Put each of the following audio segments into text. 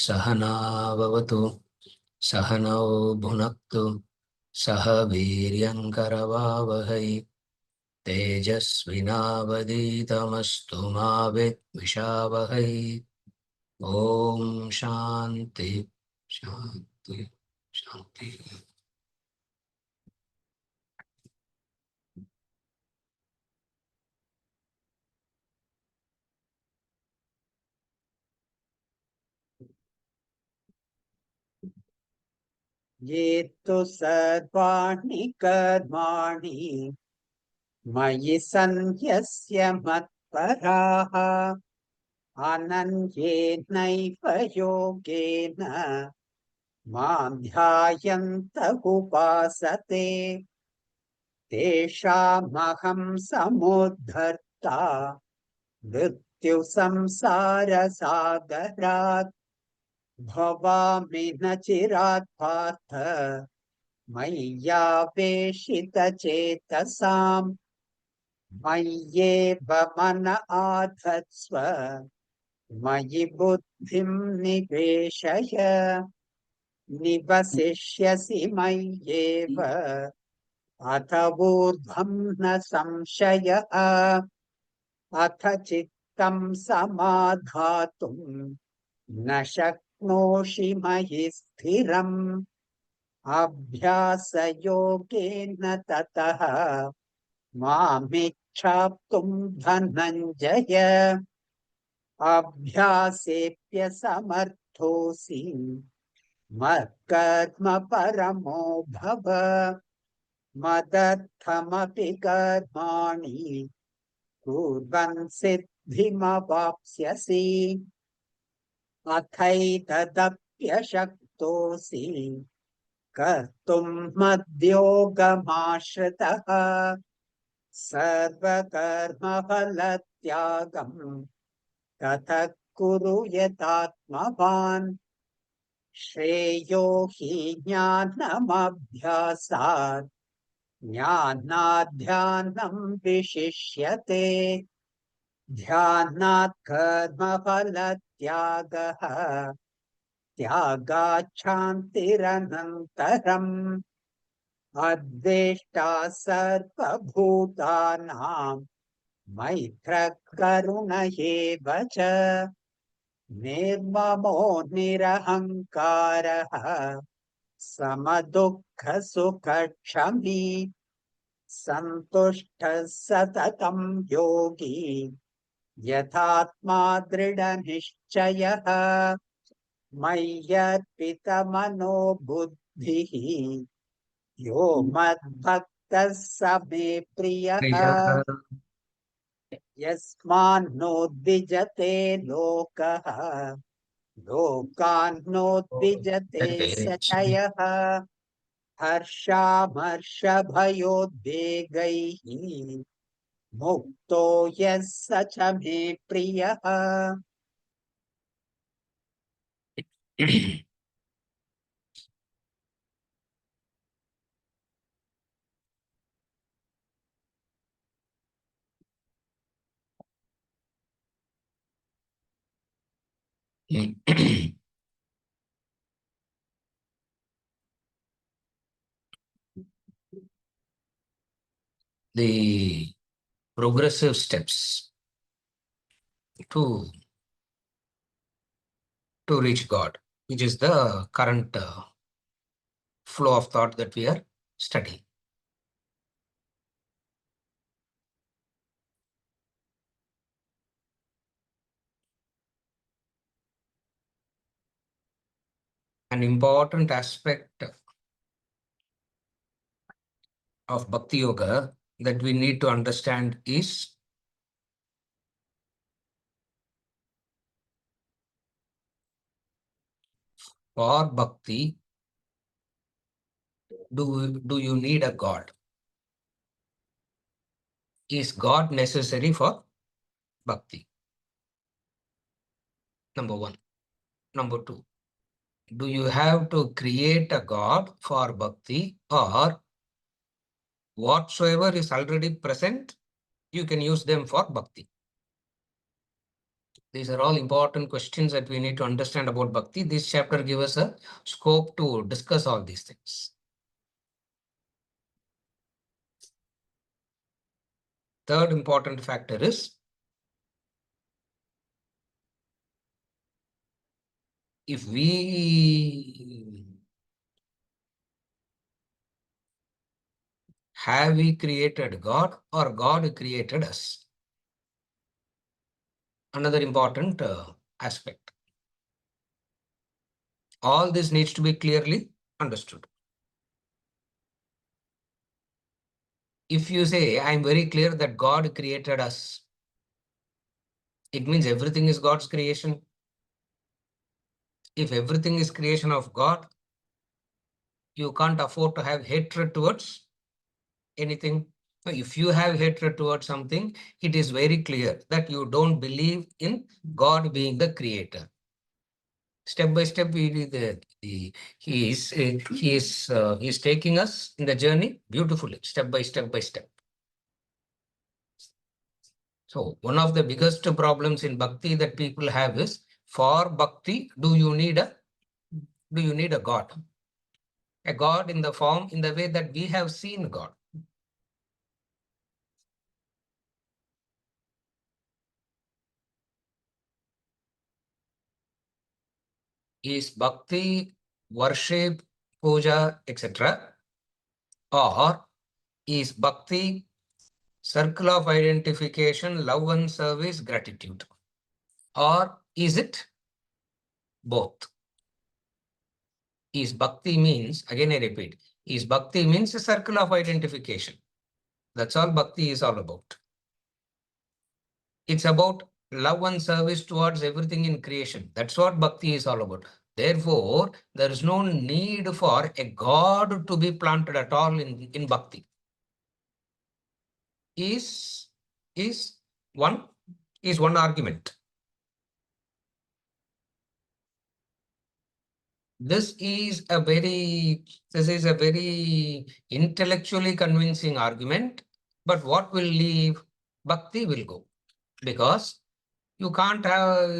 सहना भवतु सहनौ भुनक्तु सह वीर्यङ्करवावहै तेजस्विनावधीतमस्तु मा विद्विषावहै। ॐ शान्ति शान्ति शान्ति। ये तु सर्वाणि कर्माणि मयि सन्न्यस्य मत्पराः अनन्येनैव योगेन मां ध्यायन्त उपासते तेषामहं समुद्धर्ता मृत्युसंसारसागरात् भवामि न चिरात् पार्थ मय्यावेशितचेतसाम् मय्येव मन आधत्स्व मयि बुद्धिं निवेशय निवसिष्यसि मय्येव अथ ऊर्ध्वं न संशयः। अथ चित्तं समाधातुं न शक्नोषि मयि स्थिरम् अभ्यासयोगेन ततः मामिच्छाप्तुं धनञ्जय अभ्यासेऽप्यसमर्थोऽसि मत्कर्म परमो भव मदर्थमपि कर्माणि कुर्वन् सिद्धिमवाप्स्यसि अथैतदप्यशक्तोऽसि कर्तुं मद्योगमाश्रितः सर्वकर्मफलत्यागम् ततः कुरु यतात्मवान् श्रेयो हि ज्ञानमभ्यासात् ज्ञानाध्यानं विशिष्यते ध्यानात् कर्मफलत्यागः त्यागाच्छान्तिरनन्तरम् अद्वेष्टा सर्वभूतानां मैत्रः करुण एव च निर्ममो निरहङ्कारः समदुःखसुखक्षमी सन्तुष्टः सततं योगी यथात्मा दृढनिश्चयः मय्यर्पितमनो बुद्धिः यो मद्भक्तः स मे प्रियः यस्मान्नोद्विजते लोकः लोकान्नोद्विजते स च यः हर्षामर्षभयोद्वेगैः मुक्तो यः स च मे प्रियः। The progressive steps to reach God, which is the current flow of thought that we are studying. An important aspect of Bhakti Yoga that we need to understand is for Bhakti, do you need a God? Is God necessary for Bhakti? Number one. Number two, do you have to create a God for Bhakti, or whatsoever is already present, you can use them for Bhakti? These are all important questions that we need to understand about bhakti. This chapter gives us a scope to discuss all these things. Third important factor is if have we created God or God created us? Another important aspect. All this needs to be clearly understood. If you say, I'm very clear that God created us, it means everything is God's creation. If everything is creation of God, you can't afford to have hatred towards anything. If you have hatred towards something, it is very clear that you don't believe in God being the creator. Step by step, he is taking us in the journey beautifully, step by step by step. So one of the biggest problems in bhakti that people have is, for bhakti, do you need a God? A God in the form, in the way that we have seen God. Is bhakti worship, puja, etc.? Or is bhakti circle of identification, love and service, gratitude? Or is it both? Is bhakti means, again I repeat, is bhakti means a circle of identification. That's all bhakti is all about. It's about love and service towards everything in creation. That's what bhakti is all about. Therefore, there is no need for a God to be planted at all in bhakti. Is one argument. This is a very intellectually convincing argument, but what will leave? Bhakti will go, because you can't have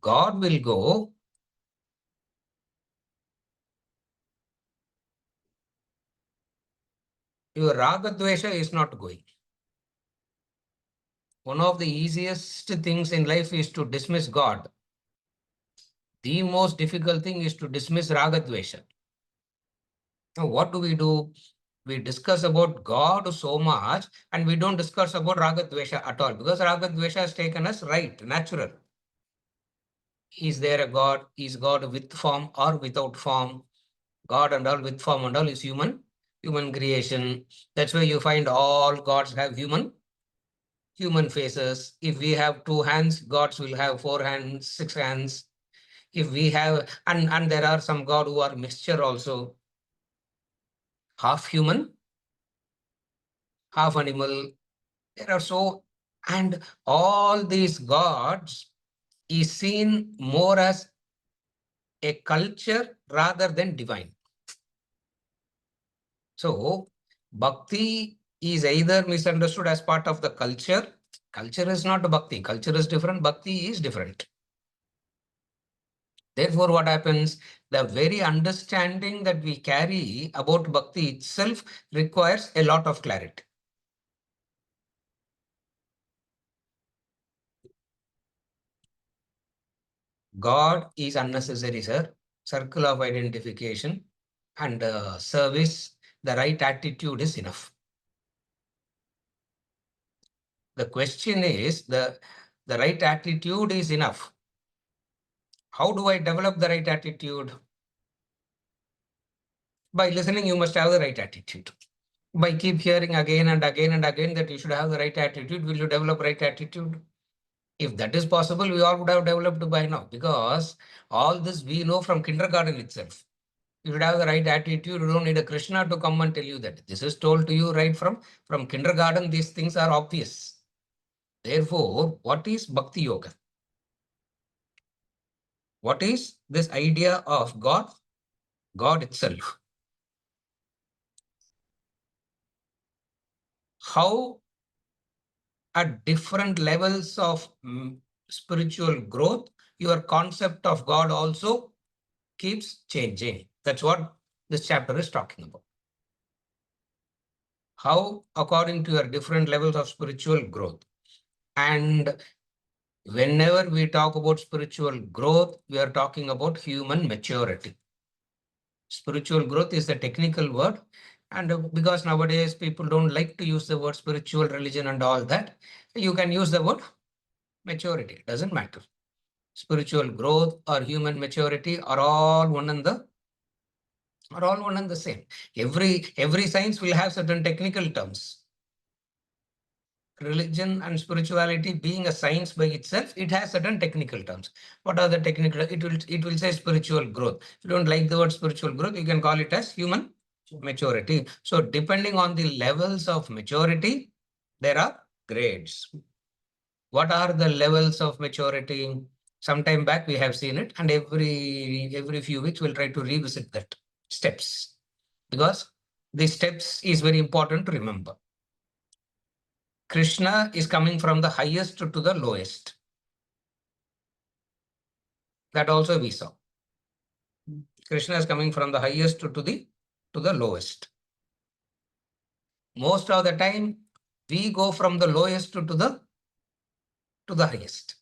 God will go. Your raga dvesha is not going. One of the easiest things in life is to dismiss God. The most difficult thing is to dismiss raga dvesha. Now, what do? We discuss about God so much and we don't discuss about raga dvesha at all, because raga dvesha has taken us right, natural. Is there a God? Is God with form or without form? God and all, with form and all, is human creation. That's why you find all gods have human faces. If we have 2 hands, gods will have 4 hands, 6 hands. If we have, and there are some God who are mixture also, half human, half animal. There are so, and all these gods is seen more as a culture rather than divine. So bhakti is either misunderstood as part of the culture. Culture is not bhakti. Culture is different. Bhakti is different. Therefore, what happens? The very understanding that we carry about bhakti itself requires a lot of clarity. God is unnecessary, sir. Circle of identification and service, the right attitude is enough. The question is, the right attitude is enough. How do I develop the right attitude? By listening, you must have the right attitude. By keep hearing again and again and again that you should have the right attitude, will you develop right attitude? If that is possible, we all would have developed by now, because all this we know from kindergarten itself. You should have the right attitude. You don't need a Krishna to come and tell you that. This is told to you right from kindergarten. These things are obvious. Therefore, what is Bhakti Yoga? What is this idea of God? God itself. How at different levels of spiritual growth, your concept of God also keeps changing. That's what this chapter is talking about. How, according to your different levels of spiritual growth. And whenever we talk about spiritual growth, we are talking about human maturity. Spiritual growth is the technical word. And because nowadays people don't like to use the word spiritual religion and all that, you can use the word maturity. It doesn't matter. Spiritual growth or human maturity are all one and the same. Every science will have certain technical terms. Religion and spirituality being a science by itself, it has certain technical terms. What are the technical? It will say spiritual growth. If you don't like the word spiritual growth, you can call it as human maturity. So depending on the levels of maturity, there are grades. What are the levels of maturity? Sometime back we have seen it, and every few weeks we'll try to revisit that steps, because the steps is very important to remember. Krishna is coming from the highest to the lowest. That also we saw. Krishna is coming from the highest to the lowest. Most of the time, we go from the lowest to the highest.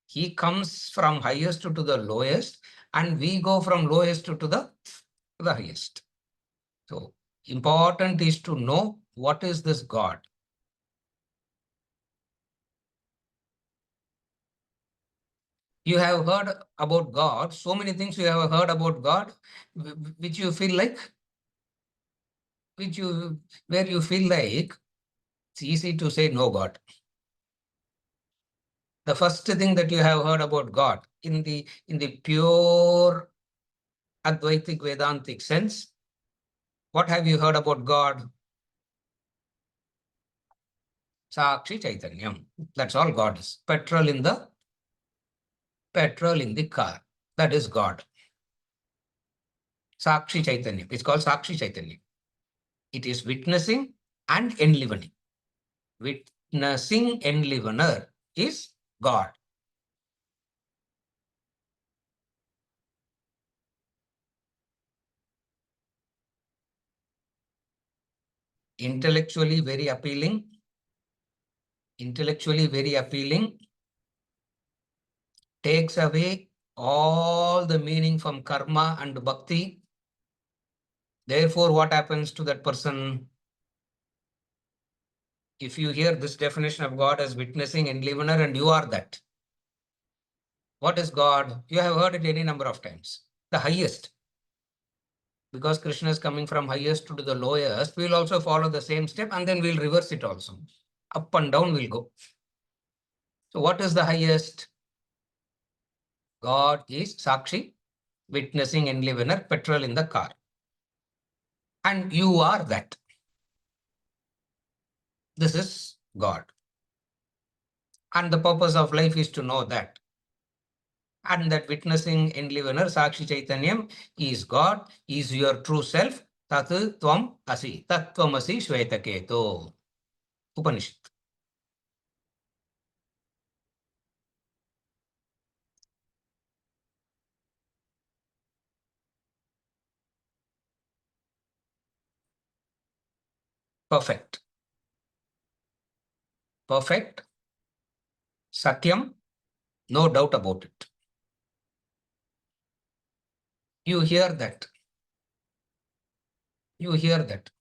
He comes from highest to the lowest, and we go from lowest to the highest. So important is to know what is this God. You have heard about God, so many things you have heard about God, which you feel like, where you feel like it's easy to say no God. The first thing that you have heard about God in the pure Advaitic Vedantic sense, what have you heard about God? Sakshi Chaitanyam. That's all God is. Petrol in the car. That is God. Sakshi Chaitanyam. It's called Sakshi Chaitanyam. It is witnessing and enlivening. Witnessing enlivener is God. Intellectually very appealing. Takes away all the meaning from karma and bhakti. Therefore, what happens to that person? If you hear this definition of God as witnessing enlivener and you are that, what is God? You have heard it any number of times. The highest. Because Krishna is coming from highest to the lowest, we will also follow the same step, and then we'll reverse it also. Up and down we'll go. So what is the highest? God is Sakshi, witnessing enlivener, petrol in the car. And you are that. This is God. And the purpose of life is to know that. And that witnessing enlivener, Sakshi Chaitanyam, is God, is your true self. Tat Tvam Asi. Tat Tvam Asi Shvetaketo. Upanishad. Perfect. Perfect. Satyam, no doubt about it. You hear that. You hear that.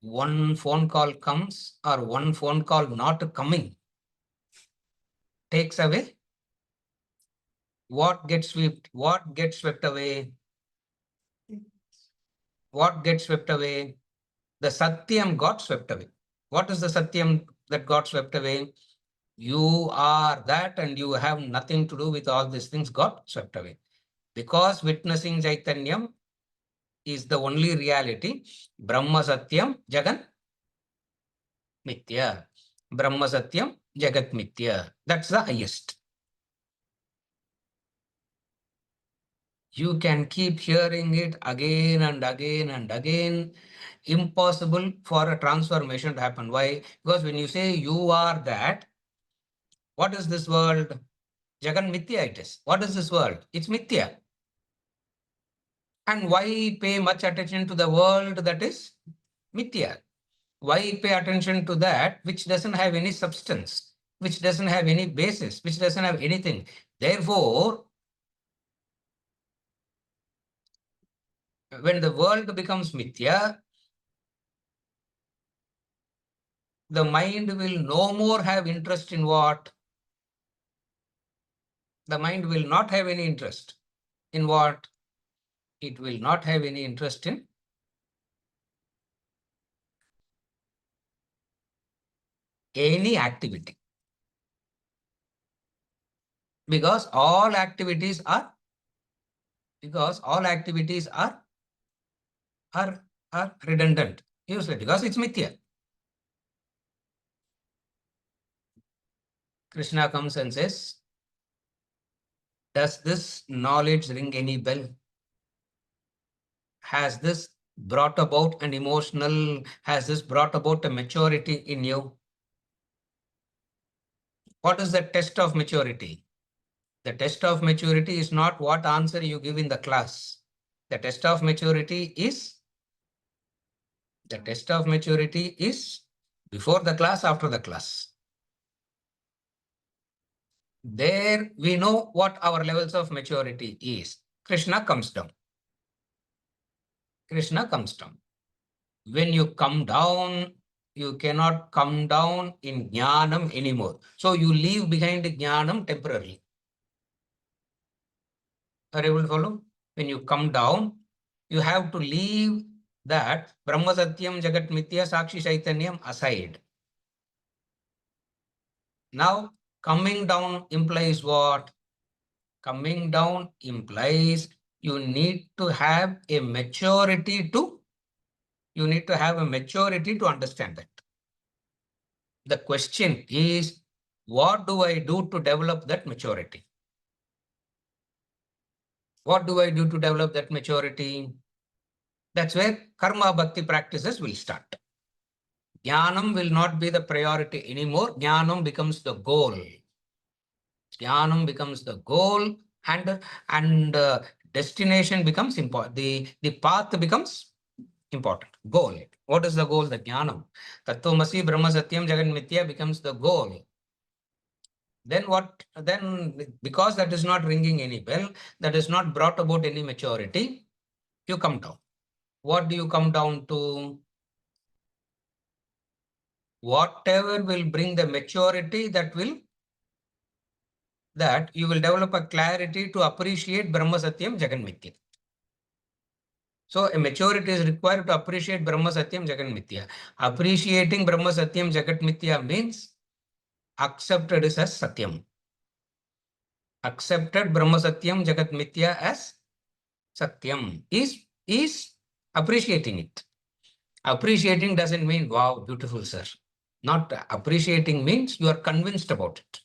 One phone call comes or one phone call not coming takes away. What gets swept? What gets swept away? What gets swept away? The Satyam got swept away. What is the Satyam that got swept away? You are that and you have nothing to do with all these things got swept away. Because witnessing Chaitanyam is the only reality. Brahma Satyam Jagan Mithya. Brahma Satyam Jagat Mithya. That's the highest. You can keep hearing it again and again and again. Impossible for a transformation to happen. Why? Because when you say you are that, what is this world? Jagan Mithya it is. What is this world? It's Mithya. And why pay much attention to the world that is Mithya? Why pay attention to that which doesn't have any substance, which doesn't have any basis, which doesn't have anything? Therefore, when the world becomes Mithya, the mind will no more have interest in what? The mind will not have any interest in what? It will not have any interest in any activity. Because all activities are are redundant, useless, because it's Mithya. Krishna comes and says, does this knowledge ring any bell? Has this brought about an emotional, has this brought about a maturity in you? What is the test of maturity? The test of maturity is not what answer you give in the class. The test of maturity is before the class, after the class. There we know what our levels of maturity is. Krishna comes down. Krishna comes down. When you come down, you cannot come down in jnanam anymore. So you leave behind jnanam temporarily. Are you able to follow? When you come down, you have to leave that Brahma Satyam Jagat Mithya Sakshi Chaitanyam aside. Now, coming down implies what? Coming down implies you need to have a maturity to understand that. The question is, what do I do to develop that maturity? What do I do to develop that maturity? That's where karma bhakti practices will start. Jnanam will not be the priority anymore. Jnanam becomes the goal. Jnanam becomes the goal, and destination becomes important. The path becomes important. Goal. What is the goal? The jnanam. Tattvamasi Brahma Satyam Jagan Mithya becomes the goal. Then what? Then because that is not ringing any bell, that is not brought about any maturity, you come down. What do you come down to? Whatever will bring the maturity, that you will develop a clarity to appreciate Brahma Satyam Jagan Mithya. So a maturity is required to appreciate Brahma Satyam Jagan Mithya. Appreciating Brahma Satyam Jagat Mithya means accepted as Satyam. Accepted Brahma Satyam Jagat Mithya as Satyam is appreciating it. Appreciating doesn't mean, wow, beautiful, sir. Not appreciating means you are convinced about it.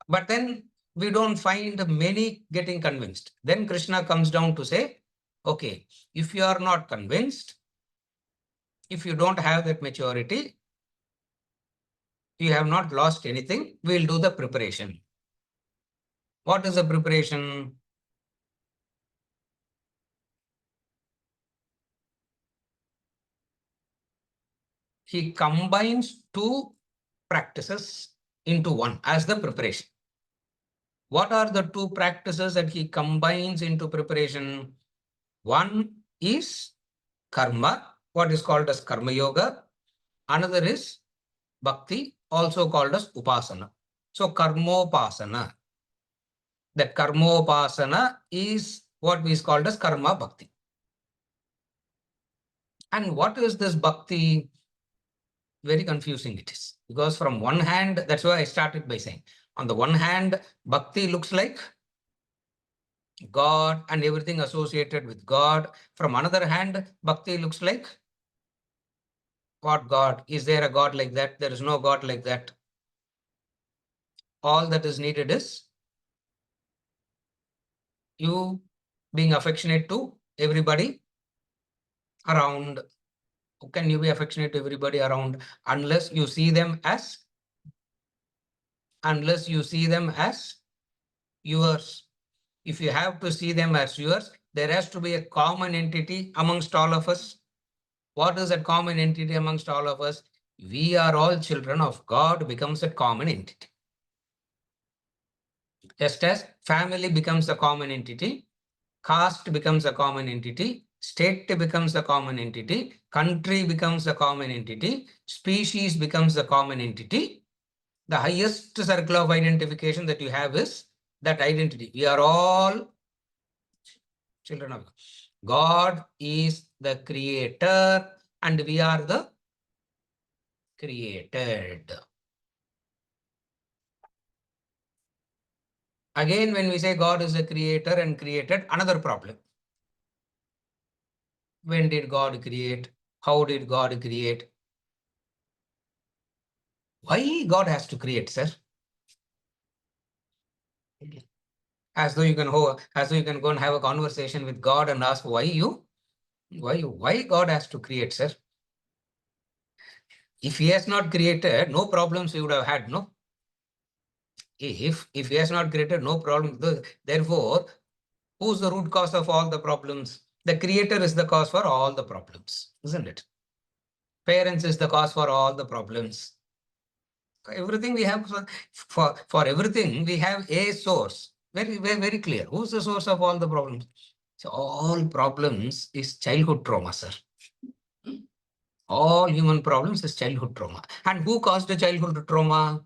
But then we don't find many getting convinced. Then Krishna comes down to say, okay, if you are not convinced, if you don't have that maturity, you have not lost anything, we'll do the preparation. What is the preparation? He combines two practices into one as the preparation. What are the two practices that he combines into preparation? One is karma, what is called as karma yoga. Another is bhakti, also called as upasana. So karmopasana. That karmopasana is what is called as karma bhakti. And what is this bhakti? Very confusing it is. Because from one hand, that's why I started by saying, on the one hand, bhakti looks like God and everything associated with God. From another hand, bhakti looks like what God? Is there a God like that? There is no God like that. All that is needed is you being affectionate to everybody around. How can you be affectionate to everybody around unless you see them as yours? If you have to see them as yours, there has to be a common entity amongst all of us. What is that common entity amongst all of us? We are all children of God becomes a common entity. Just as family becomes a common entity, caste becomes a common entity, state becomes a common entity, country becomes a common entity, species becomes a common entity. The highest circle of identification that you have is that identity. We are all children of God. God is the creator and we are the created. Again, when we say God is the creator and created, another problem. When did God create? How did God create? Why God has to create, sir? As though you can go and have a conversation with God and ask why God has to create, sir? If he has not created, no problems we would have had, no? If he has not created, no problem. Therefore, who's the root cause of all the problems? The creator is the cause for all the problems, isn't it? Parents is the cause for all the problems. Everything we have, for everything, we have a source. Very, very, very clear. Who's the source of all the problems? So all problems is childhood trauma, sir. All human problems is childhood trauma. And who caused the childhood trauma?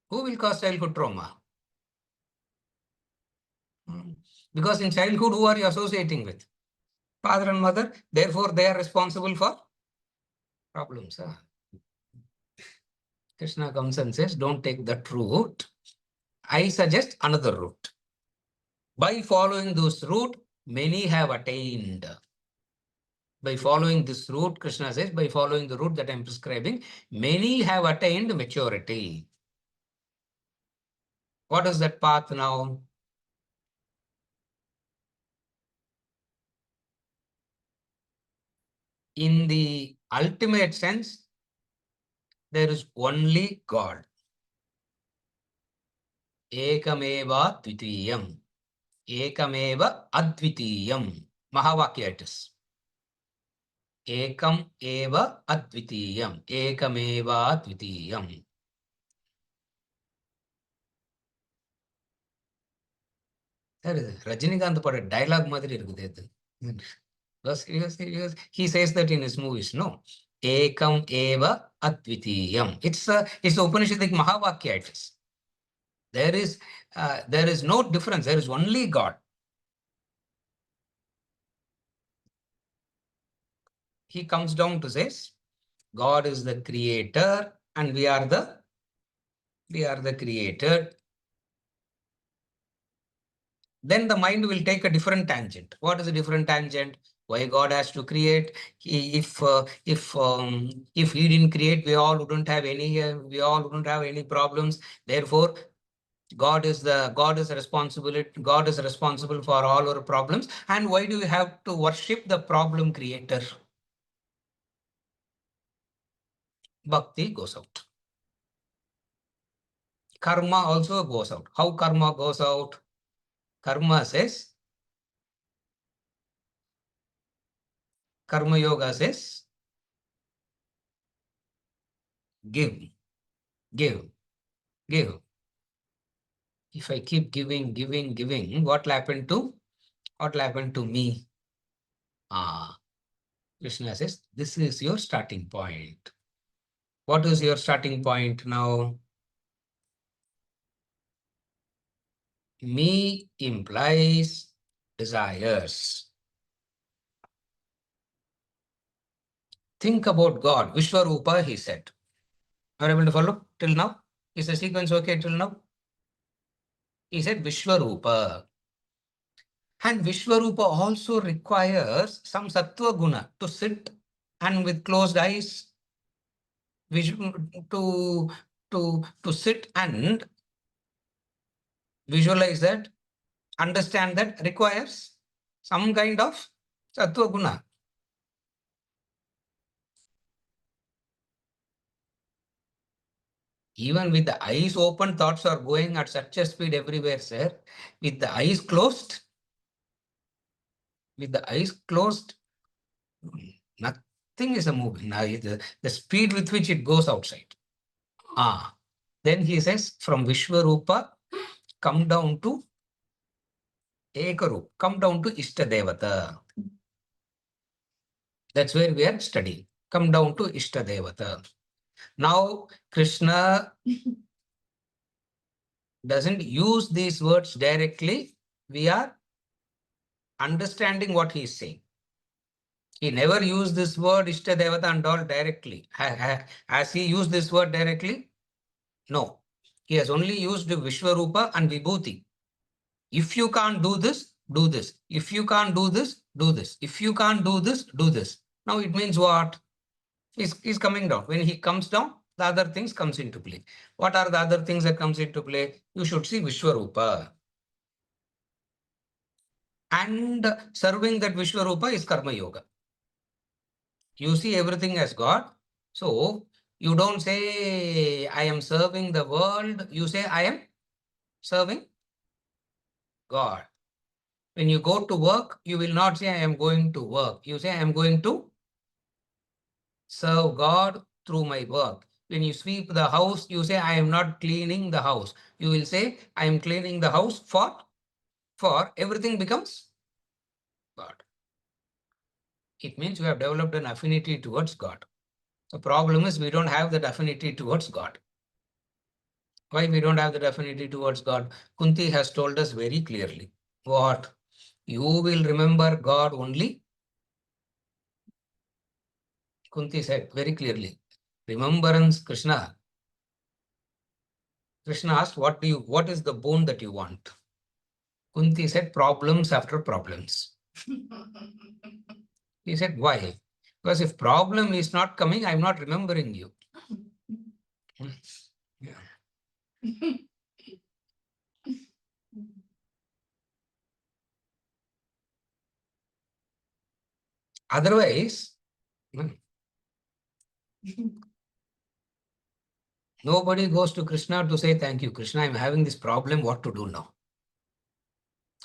Who will cause childhood trauma? Because in childhood, who are you associating with? Father and mother. Therefore, they are responsible for problems. Huh? Krishna comes and says, don't take that route. I suggest another route. By following this route, many have attained. By following this route, Krishna says, by following the route that I'm prescribing, many have attained maturity. What is that path now? In the ultimate sense, there is only God. Ekameva dvitiyam. Ekameva advitiyam. Mahavakya it is. Ekam eva advitiyam. Ekameva advitiyam. Rajinikanth put a dialogue madri irukudhu. He says that in his movies, no. Ekam eva advitiyam. It's the Upanishadic Mahavakya it is. There is no difference. There is only God. He comes down to say, God is the creator and we are the created. Then the mind will take a different tangent. What is a different tangent? Why God has to create? If he didn't create, we all wouldn't have any problems. Therefore, God is responsible for all our problems. And why do we have to worship the problem creator? Bhakti goes out. Karma also goes out. How karma goes out? Karma says, Karma Yoga says, give, give, give. If I keep giving, what will happen to me? Krishna says, this is your starting point. What is your starting point now? Me implies desires. Think about God. Vishwarupa, he said. Are you able to follow till now? Is the sequence okay till now? He said Vishwarupa. And Vishwarupa also requires some sattva guna to sit and with closed eyes, to sit and visualize that understand that requires some kind of sattva guna. Even with the eyes open, thoughts are going at such a speed everywhere, sir. With the eyes closed, nothing is a moving. Now, the speed with which it goes outside. Then he says, from Vishwarupa, come down to Ekarup, come down to Ishtadevata. That's where we are studying. Come down to Ishtadevata. Now, Krishna doesn't use these words directly. We are understanding what he is saying. He never used this word Ishtadevata and all directly. Has he used this word directly? No. He has only used Vishwarupa and Vibhuti. If you can't do this, do this. If you can't do this, do this. If you can't do this, do this. Now it means what? He's coming down. When he comes down, the other things comes into play. What are the other things that comes into play? You should see Vishwarupa. And serving that Vishwarupa is Karma Yoga. You see everything as God. So you don't say, I am serving the world. You say, I am serving God. When you go to work, you will not say, I am going to work. You say, I am going to serve God through my work. When you sweep the house, you say, I am not cleaning the house. You will say, I am cleaning the house for everything becomes God. It means we have developed an affinity towards God. The problem is we don't have that affinity towards God. Why we don't have that affinity towards God? Kunti has told us very clearly. What? You will remember God only. Kunti said very clearly. Remembrance, Krishna. Krishna asked, what is the boon that you want? Kunti said, problems after problems. He said, why? Because if problem is not coming, I'm not remembering you. Yeah. Otherwise, nobody goes to Krishna to say, thank you, Krishna, I'm having this problem, what to do now?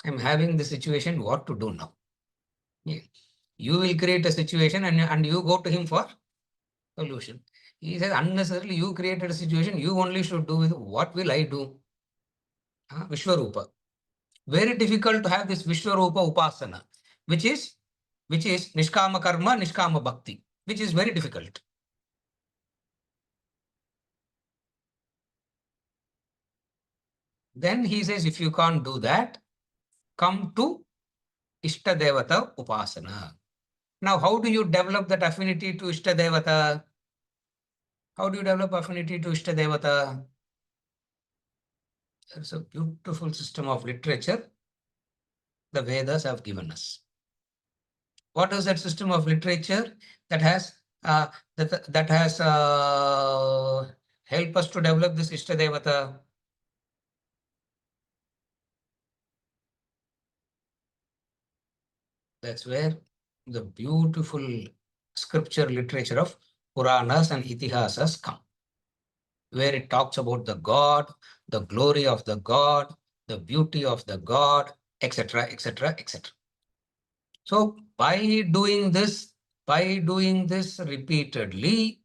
I'm having this situation, what to do now? Yeah. You will create a situation and you go to him for solution. He says, unnecessarily, you created a situation, you only should do with what will I do? Vishwarupa. Very difficult to have this Vishwarupa Upasana, which is Nishkama Karma, Nishkama Bhakti, which is very difficult. Then he says, if you can't do that, come to Ishtadevata Upasana. Now, how do you develop that affinity to Ishtadevata? How do you develop affinity to Ishtadevata? There's a beautiful system of literature the Vedas have given us. What is that system of literature that has helped us to develop this Ishtadevata? That's where the beautiful scripture literature of Puranas and Itihasas come, where it talks about the God, the glory of the God, the beauty of the God, etc., etc., etc. So by doing this repeatedly,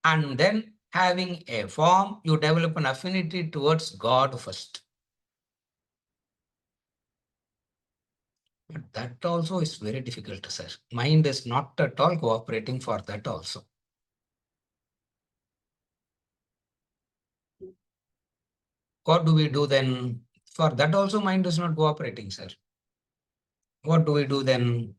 and then having a form, you develop an affinity towards God first. But that also is very difficult, sir. Mind is not at all cooperating for that also. What do we do then? For that also mind is not cooperating, sir. What do we do then?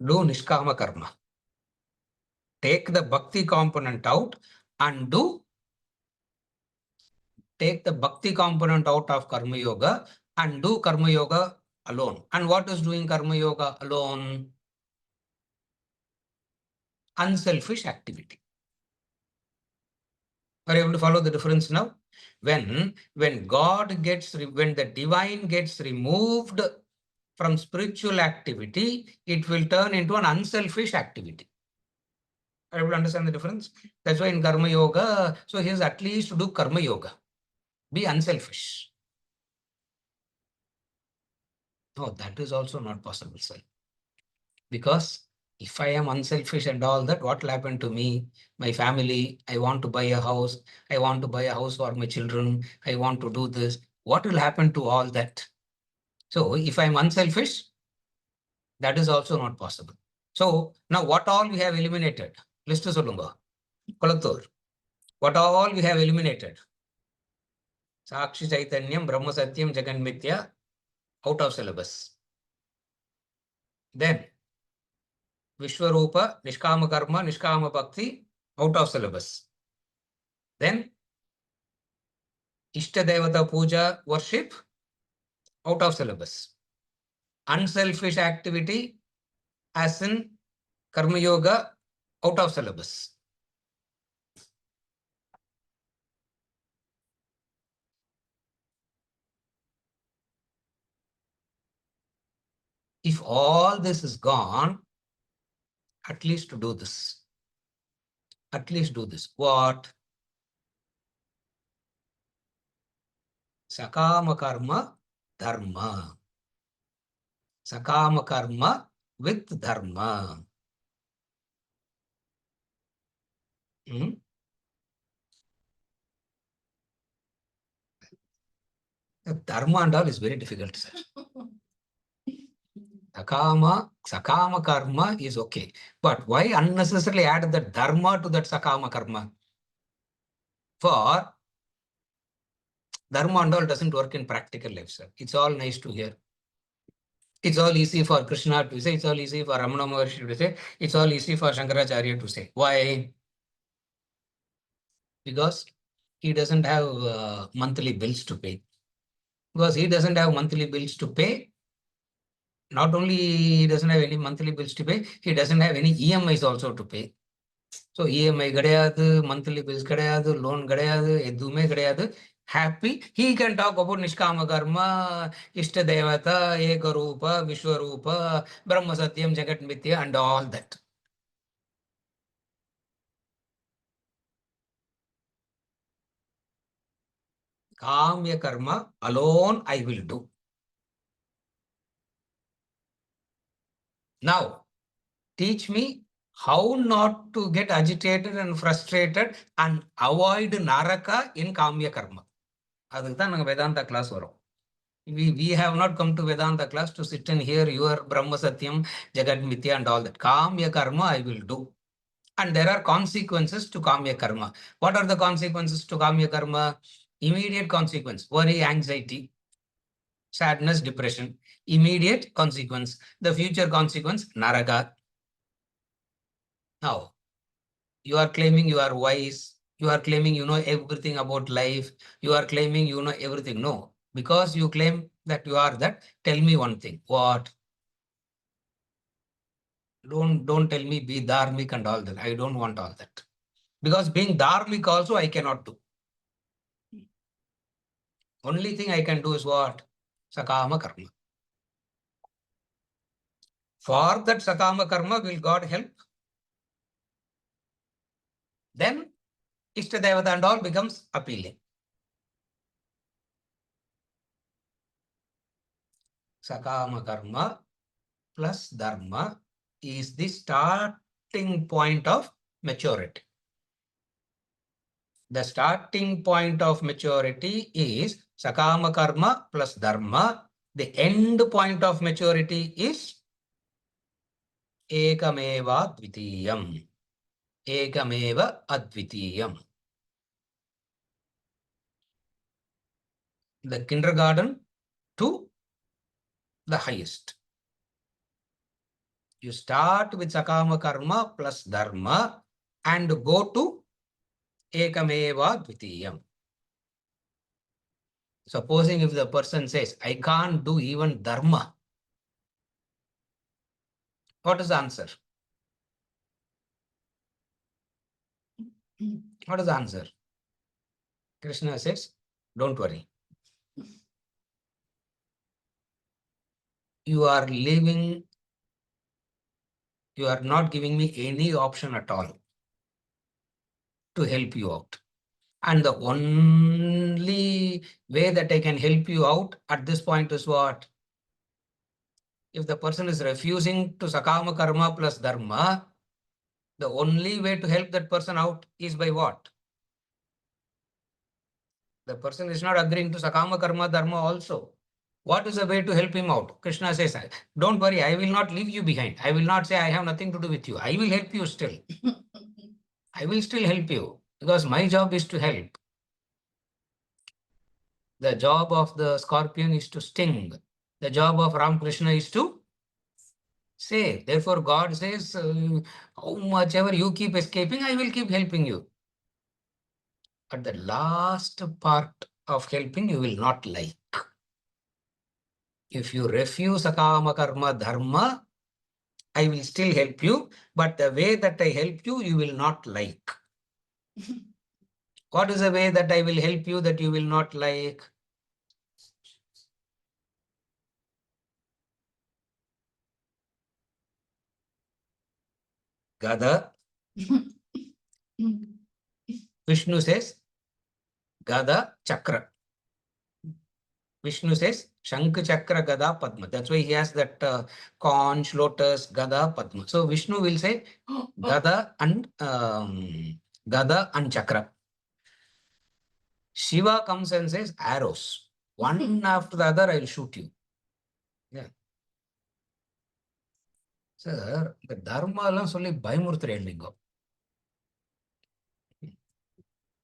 Do Nishkama Karma. Take the Bhakti component out and take the Bhakti component out of Karma Yoga and do Karma Yoga alone. And what is doing Karma Yoga alone? Unselfish activity. Are you able to follow the difference now? When the divine gets removed from spiritual activity, it will turn into an unselfish activity. Are you able to understand the difference? That's why in Karma Yoga, so he has at least to do Karma Yoga. Be unselfish. No, that is also not possible, sir. Because if I am unselfish and all that, what will happen to me, my family? I want to buy a house. I want to buy a house for my children. I want to do this. What will happen to all that? So if I'm unselfish, that is also not possible. So now what all we have eliminated? List solunga. Kolathur. What all we have eliminated? Sakshi Chaitanyam, Brahma Satyam, Jagan Mithya, out of syllabus. Then Vishwarupa, Nishkama Karma, Nishkama Bhakti, out of syllabus. Then Ishta Devata Puja, worship, out of syllabus. Unselfish activity, as in Karma Yoga, out of syllabus. If all this is gone, at least to do this. At least do this. What? Sakama Karma, Dharma. Sakama Karma with Dharma. Dharma and all is very difficult, sir. Sakama karma is okay. But why unnecessarily add the dharma to that sakama karma? For dharma and all doesn't work in practical life, sir. It's all nice to hear. It's all easy for Krishna to say. It's all easy for Ramana Maharshi to say. It's all easy for Shankaracharya to say. Why? Because he doesn't have monthly bills to pay. Because he doesn't have monthly bills to pay, not only he doesn't have any monthly bills to pay, he doesn't have any EMIs also to pay. So EMI கிடையாது, monthly bills கிடையாது, loan கிடையாது, எதுவுமே கிடையாது. Happy. He can talk about Nishkama Karma, Ishta Devata, Eka Rupa, Vishwarupa, Brahma Satyam, Jagat Mithya, and all that. Kamya Karma alone I will do. Now, teach me how not to get agitated and frustrated and avoid Naraka in Kamya Karma. அதுக்கு தான் நாங்கள் Vedanta class வரோம். We have not come to Vedanta class to sit and hear your Brahma Satyam, Jagat Mithya and all that. Kamya Karma I will do. And there are consequences to Kamya Karma. What are the consequences to Kamya Karma? Immediate consequence, worry, anxiety, sadness, depression. Immediate consequence. The future consequence, Naraka. Now, you are claiming you are wise. You are claiming you know everything about life. You are claiming you know everything. No. Because you claim that you are that, tell me one thing. What? Don't tell me be dharmic and all that. I don't want all that. Because being dharmic also I cannot do. Only thing I can do is what? Sakama karma. For that sakama karma, will God help? Then Ishta Devata and all becomes appealing. Sakama karma plus dharma is the starting point of maturity. The starting point of maturity is sakama karma plus dharma. The end point of maturity is ekameva advitiyam. Ekameva advitiyam. The kindergarten to the highest. You start with sakama karma plus dharma and go to ekameva advitiyam. Supposing if the person says, I can't do even dharma, what is the answer? What is the answer? Krishna says, don't worry. You are leaving, you are not giving me any option at all to help you out. And the only way that I can help you out at this point is what? If the person is refusing to sakama karma plus dharma, the only way to help that person out is by what? The person is not agreeing to sakama karma dharma also. What is the way to help him out? Krishna says, don't worry, I will not leave you behind. I will not say I have nothing to do with you. I will help you still. I will still help you because my job is to help. The job of the scorpion is to sting. The job of Ram Krishna is to save. Therefore, God says, how much ever you keep escaping, I will keep helping you. But the last part of helping, you will not like. If you refuse akama karma dharma, I will still help you, but the way that I help you, you will not like. What is the way that I will help you that you will not like? Gada. Vishnu says, Gada Chakra. Vishnu says, Shankh Chakra Gada Padma. That's why he has that conch, lotus, Gada, Padma. So Vishnu will say Gada and Chakra. Shiva comes and says arrows. One after the other, I will shoot you. Yeah. Sir, the Dharma is only Bhayamurtri ending up.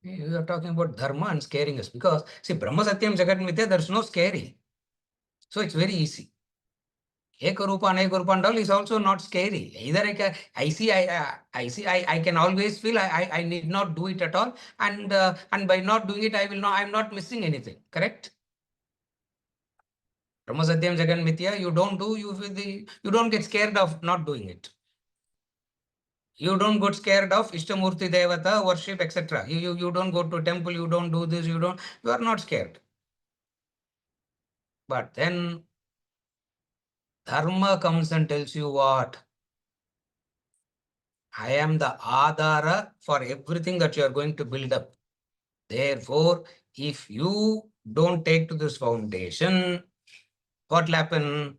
You are talking about Dharma and scaring us because, see, Brahma Satyam Jagat Mithya, there's no scary. So it's very easy. Ekarupa and Ekarupandal is also not scary. Either I see, I can always feel I need not do it at all. And by not doing it, I'm not missing anything. Correct? Brahma Satyam Jagan Mithya, you don't do, you don't get scared of not doing it. You don't get scared of Ishtamurti Devata, worship, etc. You don't go to temple, you don't do this, you are not scared. But then Dharma comes and tells you what? I am the Adhara for everything that you are going to build up. Therefore, if you don't take to this foundation, what will happen?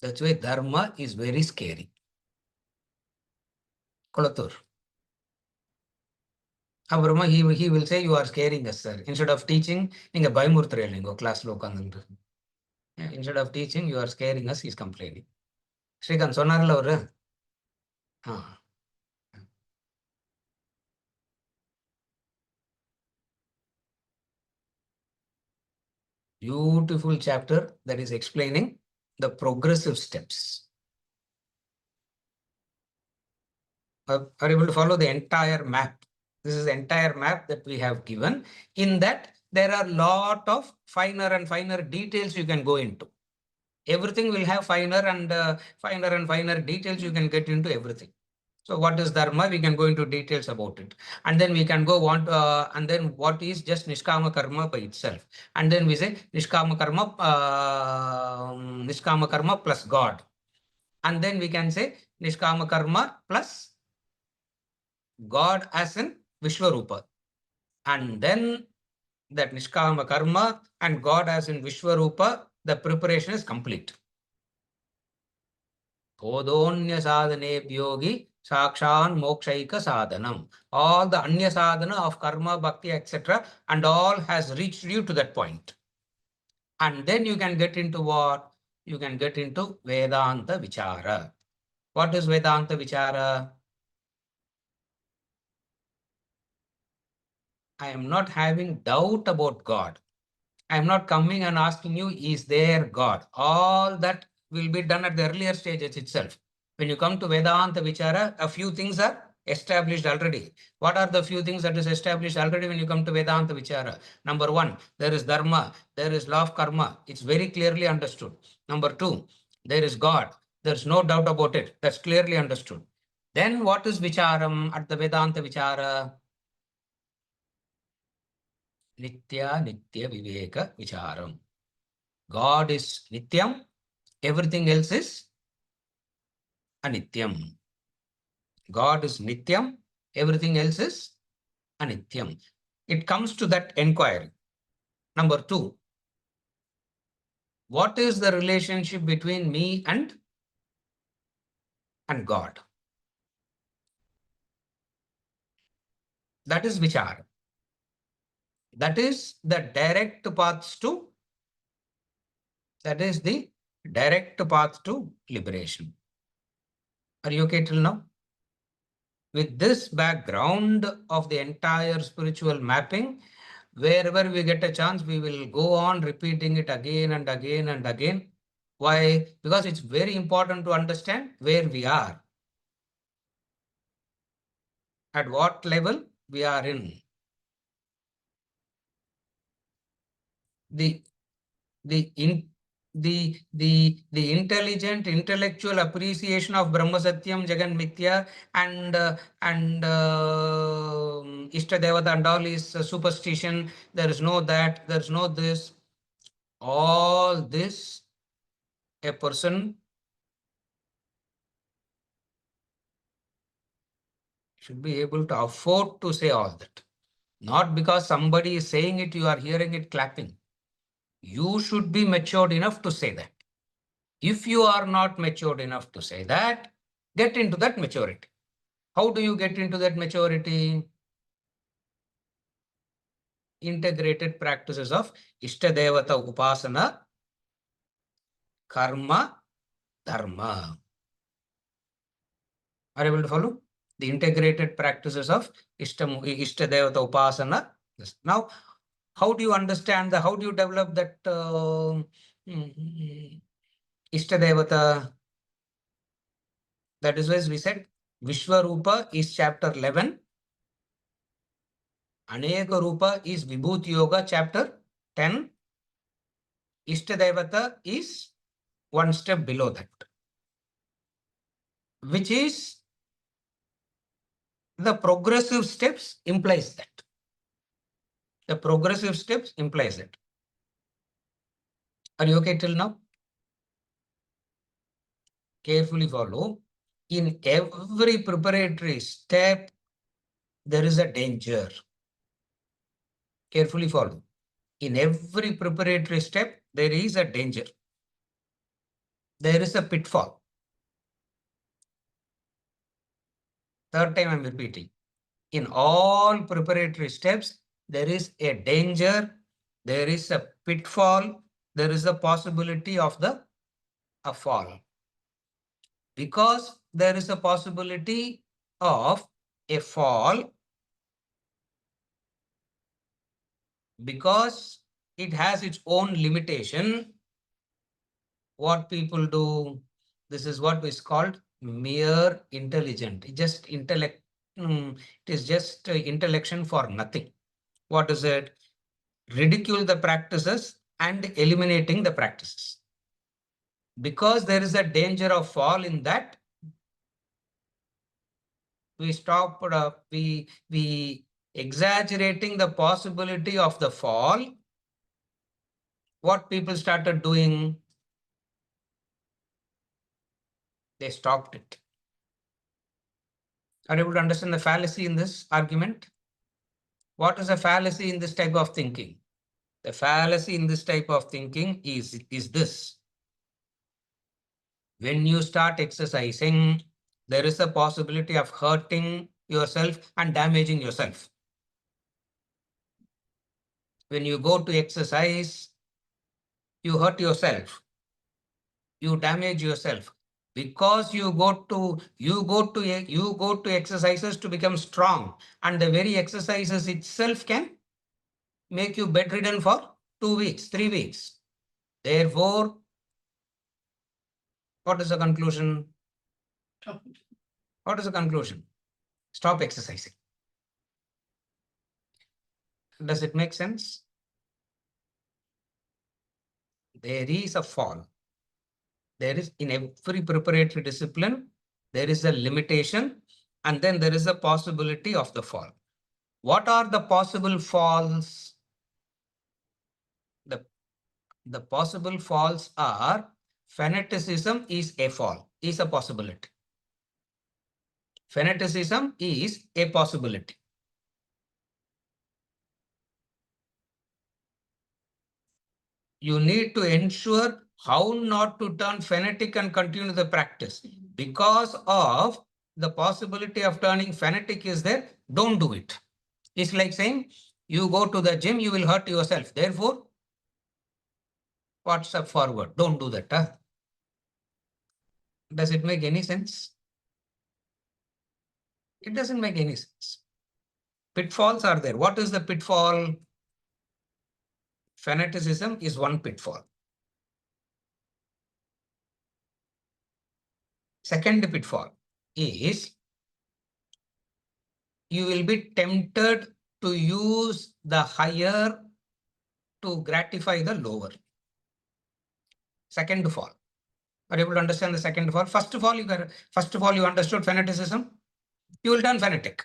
That's why Dharma is very scary. Kolatur. Brahma, he will say, you are scaring us, sir. Instead of teaching, inga Bhayamurtri class lo ukkandundu. Instead of teaching, you are scaring us, he's complaining. Srikanth, சொன்னார்ல அவரு? Beautiful chapter that is explaining the progressive steps. Are able to follow the entire map. This is the entire map that we have given. In that, there are a lot of finer and finer details you can go into. Everything will have finer and finer details you can get into everything. So what is dharma? We can go into details about it. And then we can go on to, and then what is just nishkama karma by itself. And then we say nishkama karma plus God. And then we can say nishkama karma plus God as in Vishwarupa. And then that nishkama karma and God as in Vishwarupa, the preparation is complete. Bodhonya sadhane yogi sakshan mokshaika sadhanam. All the anya sadhana of karma, bhakti, etc. and all has reached you to that point. And then you can get into what? You can get into Vedanta Vichara. What is Vedanta Vichara? I am not having doubt about God. I am not coming and asking you, is there God? All that will be done at the earlier stages itself. When you come to Vedanta Vichara, a few things are established already. What are the few things that is established already when you come to Vedanta Vichara? Number one, there is Dharma, there is law of karma. It's very clearly understood. Number two, there is God. There's no doubt about it. That's clearly understood. Then what is Vicharam at the Vedanta Vichara? Nitya Nitya Viveka Vicharam. God is Nityam, everything else is Anityam. God is Nityam, everything else is Anityam. It comes to that inquiry. Number 2, what is the relationship between me and God? That is Vichara. That is the direct paths to, that is the direct path to liberation. Are you okay till now? With this background of the entire spiritual mapping, wherever we get a chance, we will go on repeating it again and again and again. Why? Because it's very important to understand where we are, at what level we are in. The intelligent intellectual appreciation of Brahma Satyam, Jagan Mithya, and Ishta Devata and all is superstition. There is no that, there is no this. All this, a person should be able to afford to say all that. Not because somebody is saying it, you are hearing it clapping. You should be matured enough to say that. If you are not matured enough to say that, get into that maturity. How do you get into that maturity? Integrated practices of Ishtadevata Upasana, Karma, Dharma. Are you able to follow? The integrated practices of Ishtadevata Upasana. Yes. Now, how do you understand how do you develop that Ishtadevata? That is why we said Vishwarupa is chapter 11. Aneka Rupa is Vibhuti Yoga chapter 10. Ishtadevata is one step below that, which is the progressive steps implies that. The progressive steps implies it. Are you okay till now? Carefully follow. In every preparatory step, there is a danger. Carefully follow. In every preparatory step, there is a danger. There is a pitfall. Third time I'm repeating. In all preparatory steps, there is a danger, there is a pitfall, there is a possibility of a fall. Because there is a possibility of a fall, because it has its own limitation, what people do, this is what is called mere intelligent. It just intellect, it is just intellection for nothing. What is it? Ridicule the practices and eliminating the practices. Because there is a danger of fall in that, we stop, we exaggerating the possibility of the fall. What people started doing? They stopped it. Are you able to understand the fallacy in this argument? What is a fallacy in this type of thinking? The fallacy in this type of thinking is this. When you start exercising, there is a possibility of hurting yourself and damaging yourself. When you go to exercise, you hurt yourself, you damage yourself, because you go to exercises to become strong, and the very exercises itself can make you bedridden for 2 weeks, 3 weeks. Therefore, what is the conclusion? What is the conclusion? Stop exercising. Does it make sense? There is a fall. There is, in every preparatory discipline, there is a limitation, and then there is a possibility of the fall. What are the possible falls? The possible falls are fanaticism is a fall, is a possibility. Fanaticism is a possibility. You need to ensure how not to turn fanatic and continue the practice. Because of the possibility of turning fanatic is there, don't do it. It's like saying, you go to the gym, you will hurt yourself. Therefore, what's up forward? Don't do that. Huh? Does it make any sense? It doesn't make any sense. Pitfalls are there. What is the pitfall? Fanaticism is one pitfall. Second pitfall is you will be tempted to use the higher to gratify the lower. Second fall. Are you able to understand the second fall? First of all, you understood fanaticism. You will turn fanatic.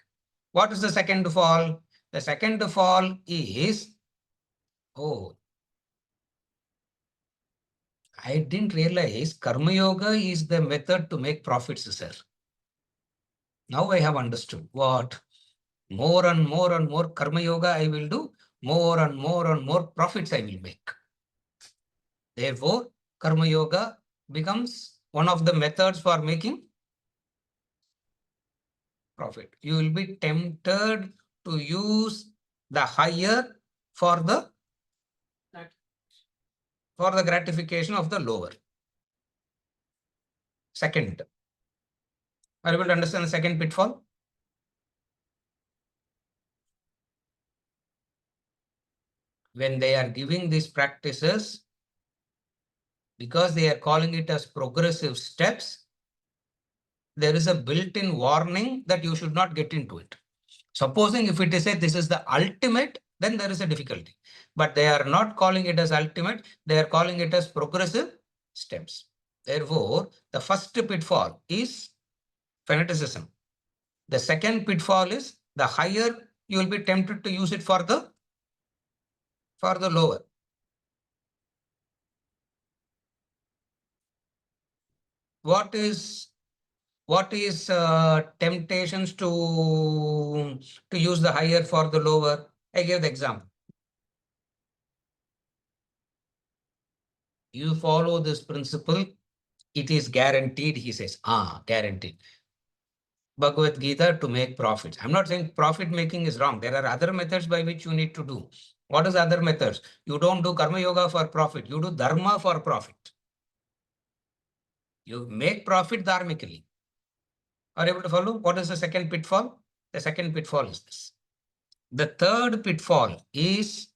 What is the second fall? The second fall is, oh, I didn't realize Karma Yoga is the method to make profits, sir. Now I have understood what more and more and more Karma Yoga I will do, more and more profits I will make. Therefore, Karma Yoga becomes one of the methods for making profit. You will be tempted to use the higher for the gratification of the lower. Second, are you able to understand the second pitfall? When they are giving these practices, because they are calling it as progressive steps, there is a built-in warning that you should not get into it. Supposing if it is said this is the ultimate, then there is a difficulty. But they are not calling it as ultimate, they are calling it as progressive steps. Therefore, the first pitfall is fanaticism. The second pitfall is the higher you will be tempted to use it for the lower. What is temptations to use the higher for the lower? I gave the example. You follow this principle, it is guaranteed, he says. Guaranteed. Bhagavad Gita to make profits. I'm not saying profit making is wrong. There are other methods by which you need to do. What is other methods? You don't do Karma Yoga for profit. You do Dharma for profit. You make profit dharmically. Are you able to follow? What is the second pitfall? The second pitfall is this. The third pitfall is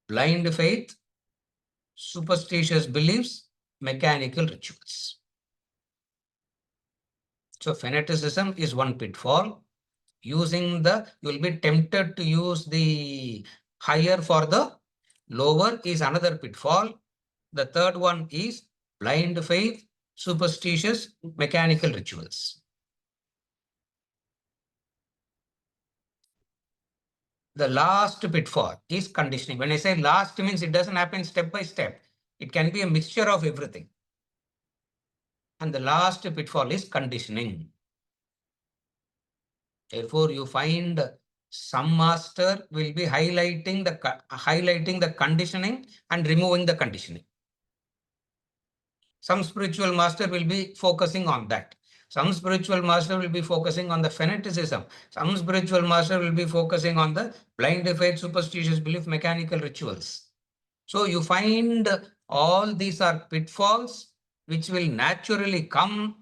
blind faith, superstitious beliefs, mechanical rituals. So fanaticism is one pitfall. You will be tempted to use the higher for the lower is another pitfall. The third one is blind faith, superstitious, mechanical rituals. The last pitfall is conditioning. When I say last means it doesn't happen step by step. It can be a mixture of everything. And the last pitfall is conditioning. Therefore, you find some master will be highlighting the conditioning and removing the conditioning. Some spiritual master will be focusing on that. Some spiritual master will be focusing on the fanaticism. Some spiritual master will be focusing on the blind faith, superstitious belief, mechanical rituals. So you find all these are pitfalls which will naturally come.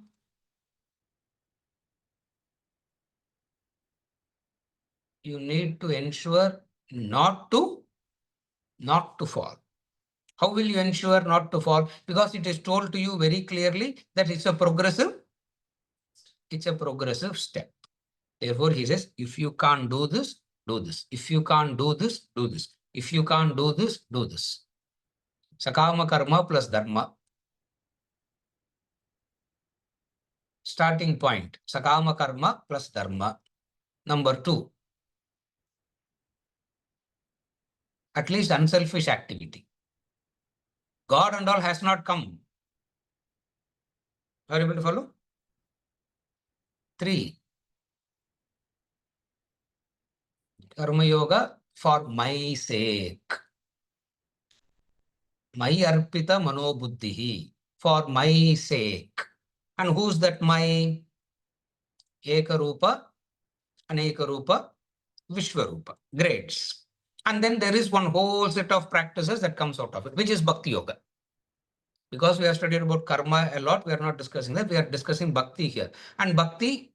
You need to ensure not to fall. How will you ensure not to fall? Because it is told to you very clearly that it's a progressive step. Therefore, he says, if you can't do this, do this. If you can't do this, do this. If you can't do this, do this. Sakama karma plus dharma. starting point, sakama karma plus dharma. Number 2, at least unselfish activity. God and all has not come. Are you able to follow? 3, karma yoga for my sake. My arpita manobuddhihi, for my sake. And who's that my? Ekarupa, Anekarupa, Vishwarupa, grades. And then there is one whole set of practices that comes out of it, which is Bhakti Yoga. Because we have studied about karma a lot, we are not discussing that. We are discussing Bhakti here. And Bhakti,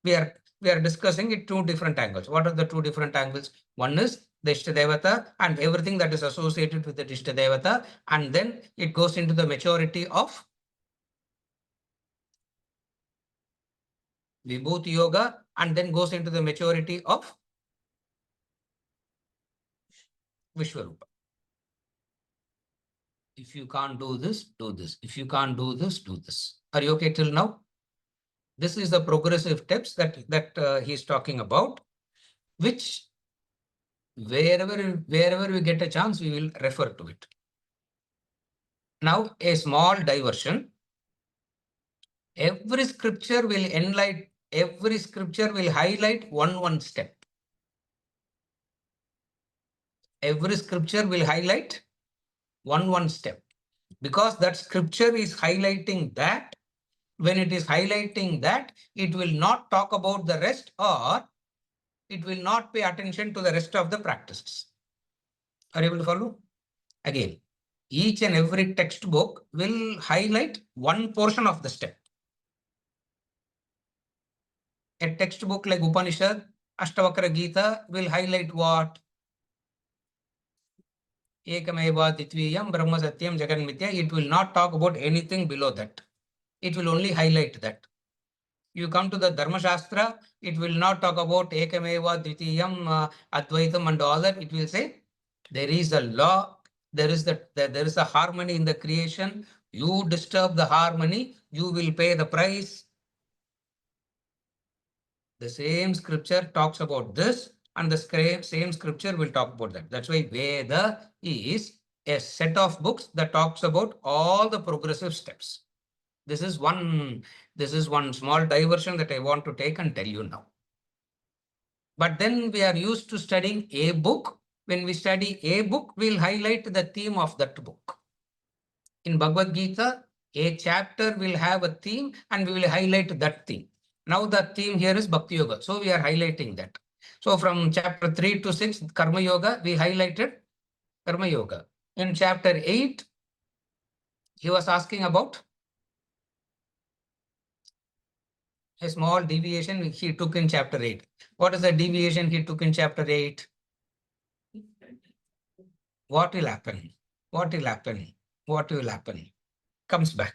we are discussing it 2 different angles. What are the 2 different angles? One is the Ishtadevata and everything that is associated with the Ishtadevata. And then it goes into the maturity of Vibhuti Yoga and then goes into the maturity of Vishwarupa. If you can't do this, do this. If you can't do this, do this. Are you okay till now? This is the progressive steps that he's talking about, which wherever we get a chance, we will refer to it. Now, a small diversion. Every scripture will enlighten, every scripture will highlight one step. Every scripture will highlight one step. Because that scripture is highlighting that, when it is highlighting that, it will not talk about the rest, or it will not pay attention to the rest of the practices. Are you able to follow? Again, each and every textbook will highlight one portion of the step. A textbook like Upanishad, Ashtavakra Gita will highlight what? Ekameva Ditviyam Brahma Satyam Jagan Mithya. It will not talk about anything below that. It will only highlight that. You come to the Dharma Shastra, it will not talk about Ekameva Dvitiyam, Advaitam and all that. It will say there is a law, there is a harmony in the creation. You disturb the harmony, you will pay the price. The same scripture talks about this, and the same scripture will talk about that. That's why Veda is a set of books that talks about all the progressive steps. This is one small diversion that I want to take and tell you now. But then we are used to studying a book. When we study a book, we'll highlight the theme of that book. In Bhagavad Gita, a chapter will have a theme and we will highlight that theme. Now the theme here is Bhakti Yoga. So we are highlighting that. So from chapter 3 to 6, Karma Yoga, we highlighted Karma Yoga. In chapter 8, he was asking about a small deviation he took in chapter 8. What is the deviation he took in chapter 8? What will happen? What will happen? What will happen? Comes back.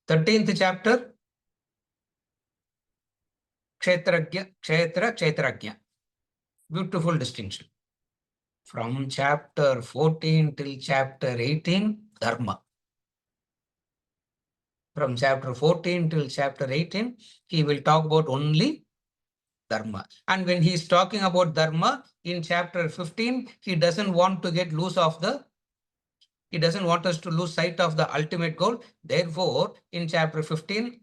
Thirteenth chapter, Kshetragya, Kshetra, Kshetragya. Beautiful distinction. From chapter 14 till chapter 18, Dharma. From chapter 14 till chapter 18, he will talk about only Dharma. And when he is talking about Dharma, in chapter 15, he doesn't want to get loose of the, he doesn't want us to lose sight of the ultimate goal. Therefore, in chapter 15,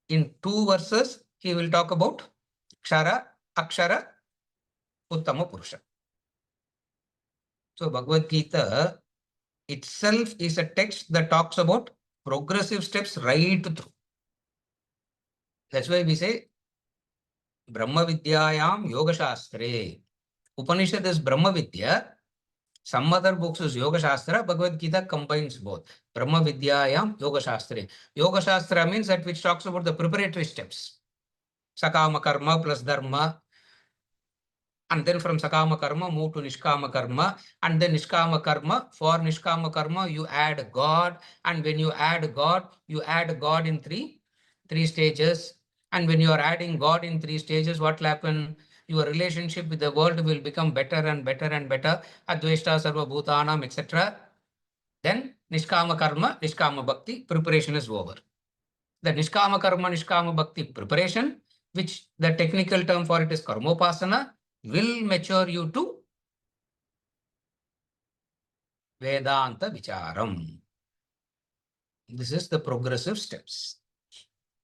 in 2 verses, he will talk about Kshara, Akshara, Uttama Purusha. So Bhagavad Gita itself is a text that talks about progressive steps right through. That's why we say Brahma Vidyayam Yoga Shastre. Upanishad is Brahma Vidya. Some other books is Yoga Shastra. Bhagavad Gita combines both. Brahma Vidyayam Yoga Shastre. Yoga Shastra means that which talks about the preparatory steps. Sakama Karma plus Dharma. And then from Sakama Karma, move to Nishkama Karma. And then Nishkama Karma, for Nishkama Karma, you add God. And when you add God in three stages. And when you are adding God in 3 stages, what will happen? your relationship with the world will become better and better and better. Adveshta sarva bhutanam, etc. Then Nishkama karma, Nishkama bhakti, preparation is over. The Nishkama karma, Nishkama bhakti preparation, which the technical term for it is karmopasana, will mature you to Vedanta Vicharam. This is the progressive steps.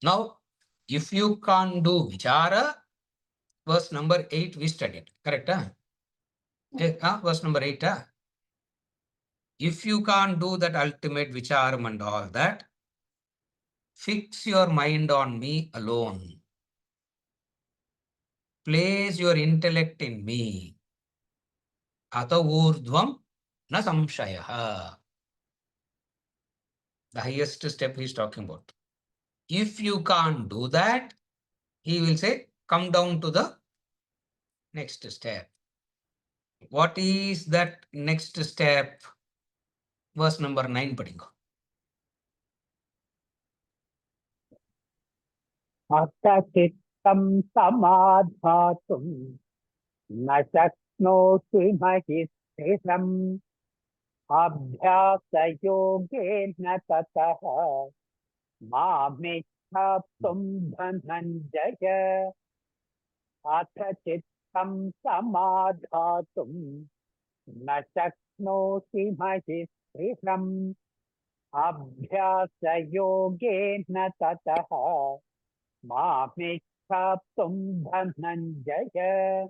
Now, if you can't do Vichara, verse number 8 we studied, correct? Verse number 8. If you can't do that ultimate Vicharam and all that, fix your mind on me alone. Place your intellect in me. Ata urdhvam na samshayaha. The highest step he is talking about. If you can't do that, he will say, come down to the next step. What is that next step? Verse number 9 padingo. Atta chittam samadhatum na shaknoti mahisthiram abhyasa yogena tataha mamikshaptum dhananjaya. Atta chittam samadhatum na shaknoti mahisthiram abhyasa yogena tataha mamikshaptum dhananjaya.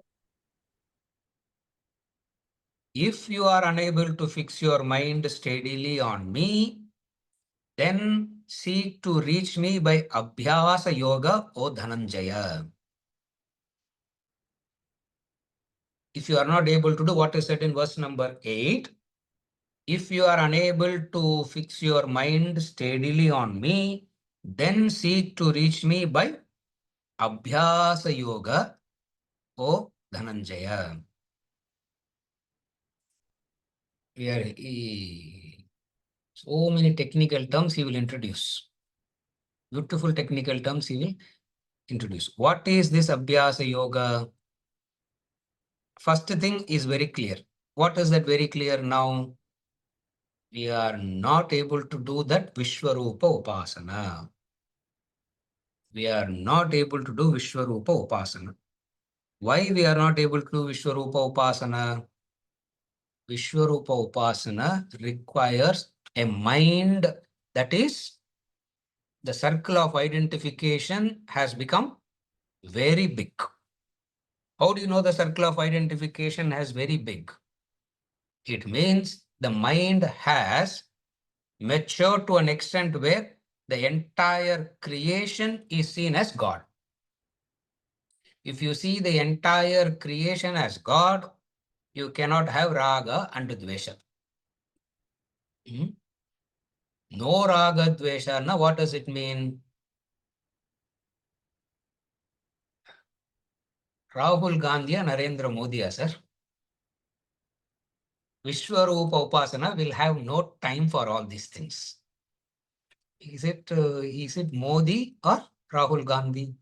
If you are unable to fix your mind steadily on me, then seek to reach me by Abhyasa Yoga, O Dhananjaya. If you are not able to do what is said in verse number 8, if you are unable to fix your mind steadily on me, then seek to reach me by Abhyasa Yoga, O Dhananjaya. Here, so many technical terms he will introduce. Beautiful technical terms he will introduce. What is this Abhyasa Yoga? First thing is very clear. What is that very clear now? We are not able to do that Vishwarupa Upasana. We are not able to do Vishwarupa Upasana. Why we are not able to do Vishwarupa Upasana? Vishwarupa Upasana requires a mind that is, the circle of identification has become very big. How do you know the circle of identification has very big? It means the mind has matured to an extent where the entire creation is seen as God. If you see the entire creation as God, you cannot have raga and dvesha. No raga dvesha. Now what does it mean? Rahul Gandhi and Narendra Modi, sir. Vishwarupa Upasana will have no time for all these things. Is it Modi or Rahul Gandhi?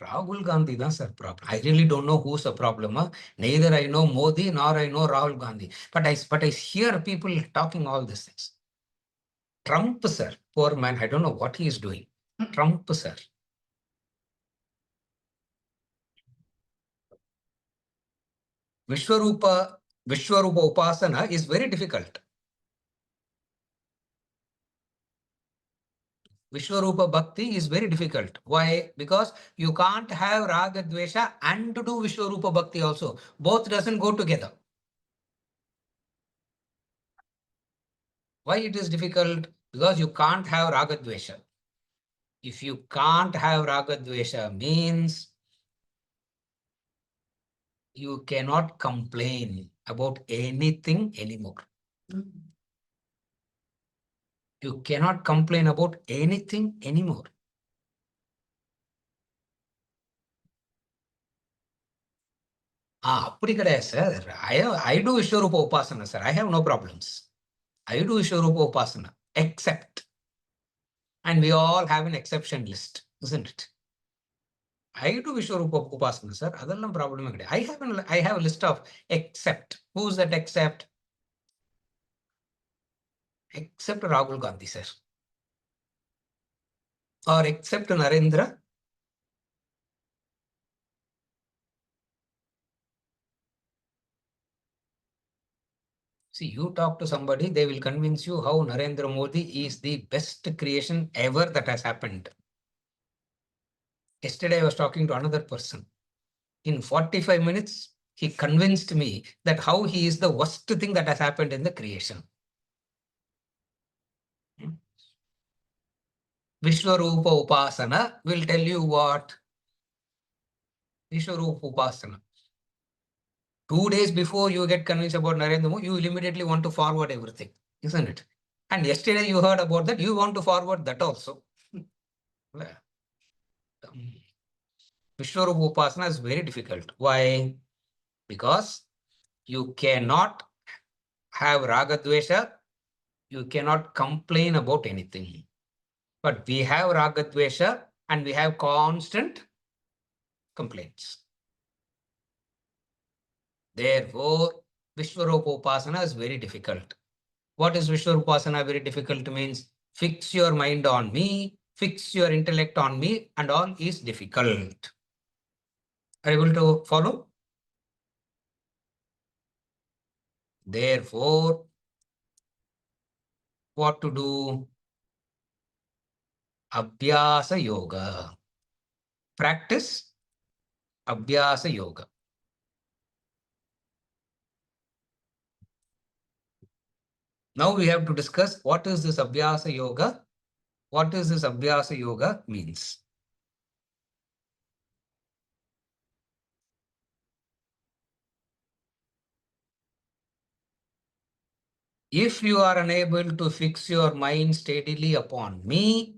Rahul Gandhi, that's a problem. I really don't know who's the problem. Huh? Neither I know Modi nor I know Rahul Gandhi. But I hear people talking all these things. Trump, sir, poor man, I don't know what he is doing. Trump, sir. Vishwarupa Upasana is very difficult. Vishwarupa Bhakti is very difficult. Why? Because you can't have Raga Dvesha and to do Vishwarupa Bhakti also. Both doesn't go together. Why it is difficult? Because you can't have Raga Dvesha. If you can't have Raga Dvesha means you cannot complain about anything anymore. You cannot complain about anything anymore. Sir. I do Vishwarupa Upasana, sir. I have no problems. I do Vishwarupa Upasana, except, and we all have an exception list, isn't it? I do Vishwarupa Upasana, sir. Adallam problem. I have a list of except. Who's that except? Except Rahul Gandhi, sir. Or except Narendra. See, you talk to somebody, they will convince you how Narendra Modi is the best creation ever that has happened. Yesterday, I was talking to another person. In 45 minutes, he convinced me that how he is the worst thing that has happened in the creation. Vishwarupa Upasana will tell you what? Vishwarupa Upasana. 2 days before you get convinced about Narendra Modi, you will immediately want to forward everything, isn't it? And yesterday you heard about that, you want to forward that also. Vishwarupa Upasana is very difficult. Why? Because you cannot have Raga Dvesha, you cannot complain about anything. But we have Raga Dvesha and we have constant complaints. Therefore, Vishwarupa Upasana is very difficult. What is Vishwarupa Upasana very difficult means? Fix your mind on me, fix your intellect on me, and all is difficult. Are you able to follow? Therefore, what to do? Abhyasa Yoga. Practice Abhyasa Yoga. Now we have to discuss what is this Abhyasa Yoga? What is this Abhyasa Yoga means? If you are unable to fix your mind steadily upon me,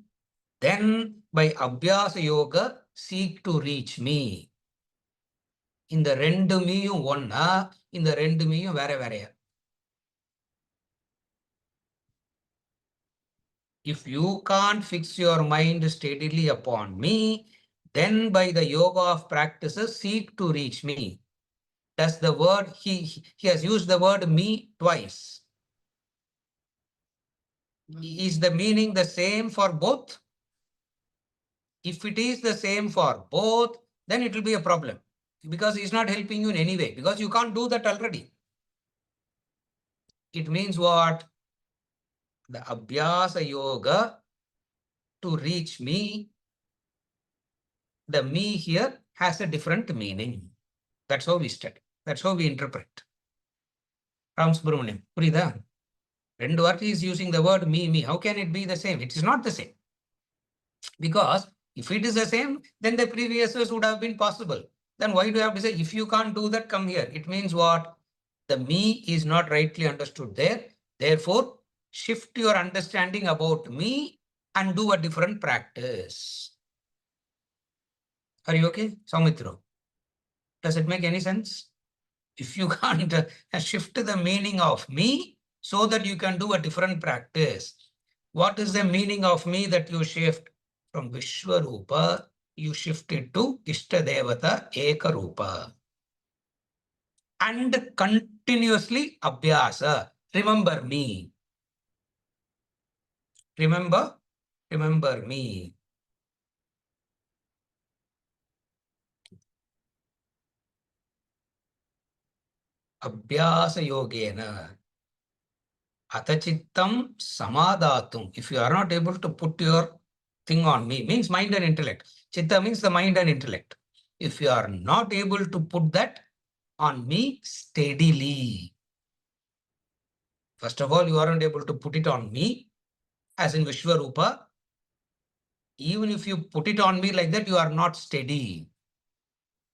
then by Abhyasa Yoga, seek to reach me. இந்த ரெண்டு மீயும் ஒன்னா, இந்த ரெண்டு மீயும் வேற வேறையா. If you can't fix your mind steadily upon me, then by the yoga of practices, seek to reach me. Does the word, he has used the word me twice. Is the meaning the same for both? If it is the same for both, then it will be a problem. Because he's not helping you in any way. Because you can't do that already. It means what? The Abhyasa Yoga to reach me, the me here has a different meaning. That's how we study. That's how we interpret. Ram Subramaniam, புரியுதா? ரெண்டு வார்த்தை is using the word me, me. How can it be the same? It is not the same. Because if it is the same, then the previous verse would have been possible. Then why do you have to say, if you can't do that, come here? It means what? The me is not rightly understood there. Therefore, shift your understanding about me and do a different practice. Are you okay, Saumitra? Does it make any sense? If you can't shift the meaning of me so that you can do a different practice, what is the meaning of me that you shift? From Vishwarupa, you shift it to Ishtadevata Ekarupa. And continuously Abhyasa. Remember me. Remember me. Abhyasa Yogena. Atachittam Samadhatum. If you are not able to put your thing on me, means mind and intellect. Chitta means the mind and intellect. If you are not able to put that on me steadily, first of all, you aren't able to put it on me, as in Vishwarupa. Even if you put it on me like that, you are not steady.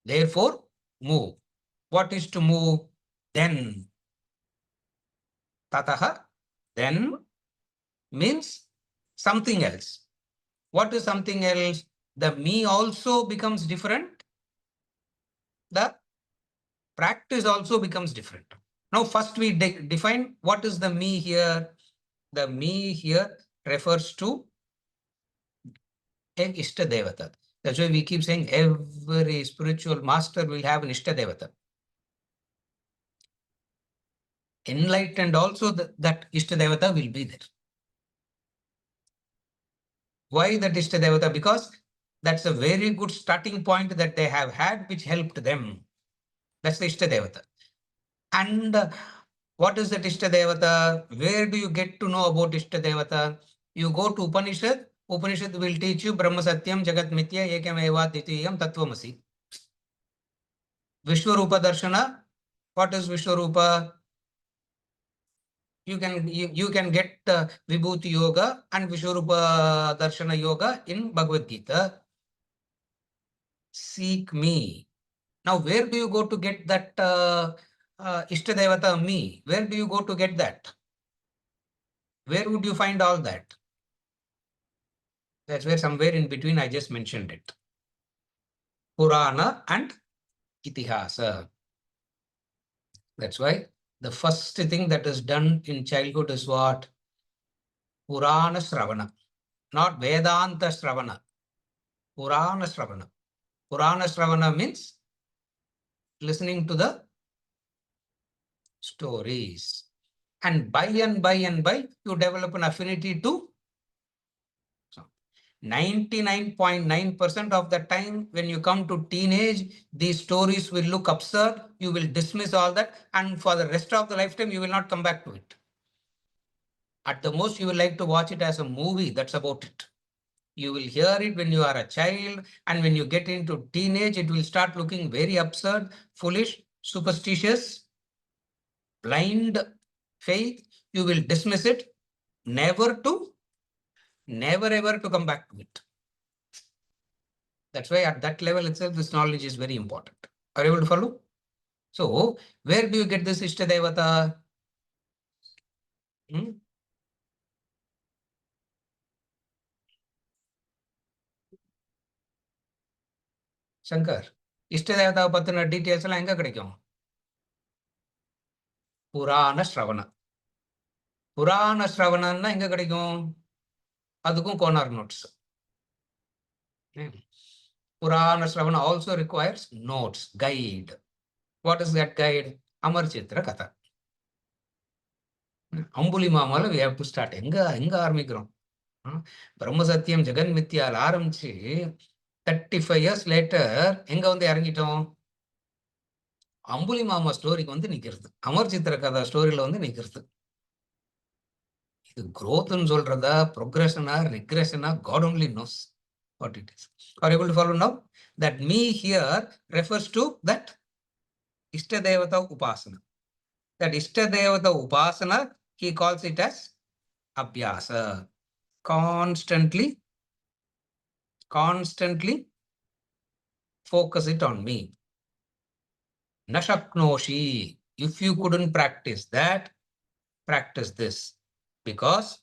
Therefore, move. What is to move? Then. Tataha, then means something else. What is something else? The me also becomes different. The practice also becomes different. Now, first we define what is the me here. The me here refers to an Ishta Devata. That's why we keep saying every spiritual master will have an Ishtadevata. Enlightened also, that Ishtadevata will be there. Why that Ishtadevata? Because that's a very good starting point that they have had, which helped them. That's the Ishtadevata. And what is that Ishtadevata? Where do you get to know about Ishtadevata? You go to Upanishad. Upanishad will teach you Brahma Satyam, Jagat Mithya, Ekam Eva Dvitiyam, Tattvamasi. Vishwarupa Darshana. What is Vishwarupa? You can get Vibhuti Yoga and Vishwarupa Darshana Yoga in Bhagavad Gita. Seek me. Now, where do you go to get that Ishtadevata me? Where do you go to get that? Where would you find all that? That's where somewhere in between I just mentioned it. Purana and Itihasa. That's why the first thing that is done in childhood is what? Purana Shravana. Not Vedanta Shravana. Purana Shravana. Purana Shravana means listening to the stories. And by, you develop an affinity to. 99.9% of the time when you come to teenage, these stories will look absurd. You will dismiss all that. And for the rest of the lifetime, you will not come back to it. At the most, you will like to watch it as a movie. That's about it. You will hear it when you are a child. And when you get into teenage, it will start looking very absurd, foolish, superstitious, blind faith. You will dismiss it, never ever to come back to it. That's why at that level itself, this knowledge is very important. Are you able to follow? So, where do you get this Ishtadevata? Shankar, Ishtadevata pathina details la enga kedikum? Purana Shravana. Purana Shravana na enga kedikum? Adukum corner notes. Purana Shravana also requires notes, guide. What is that guide? Amar Chitra Katha. Ambuli Mamala, we have to start. Enga armikram. Brahma Satyam Jagan Mithya ஆரம்பிச்சு 35 years later எங்க வந்து இறங்கிட்டோம்? அம்புலி மாமா ஸ்டோரிக்கு வந்து நிக்கிறது. அமர் சித்திர கதா ஸ்டோரியில வந்து நிக்கிறது. இது growthன்னு சொல்றதா, progression-ஆ, regression-ஆ, God only knows what it is. Are you able to follow now? That me here refers to that Ishtadevata Upasana. That Ishtadevata Upasana, he calls it as Abhyasa. Constantly focus it on me. Nashaknoshi. If you couldn't practice that, practice this. Because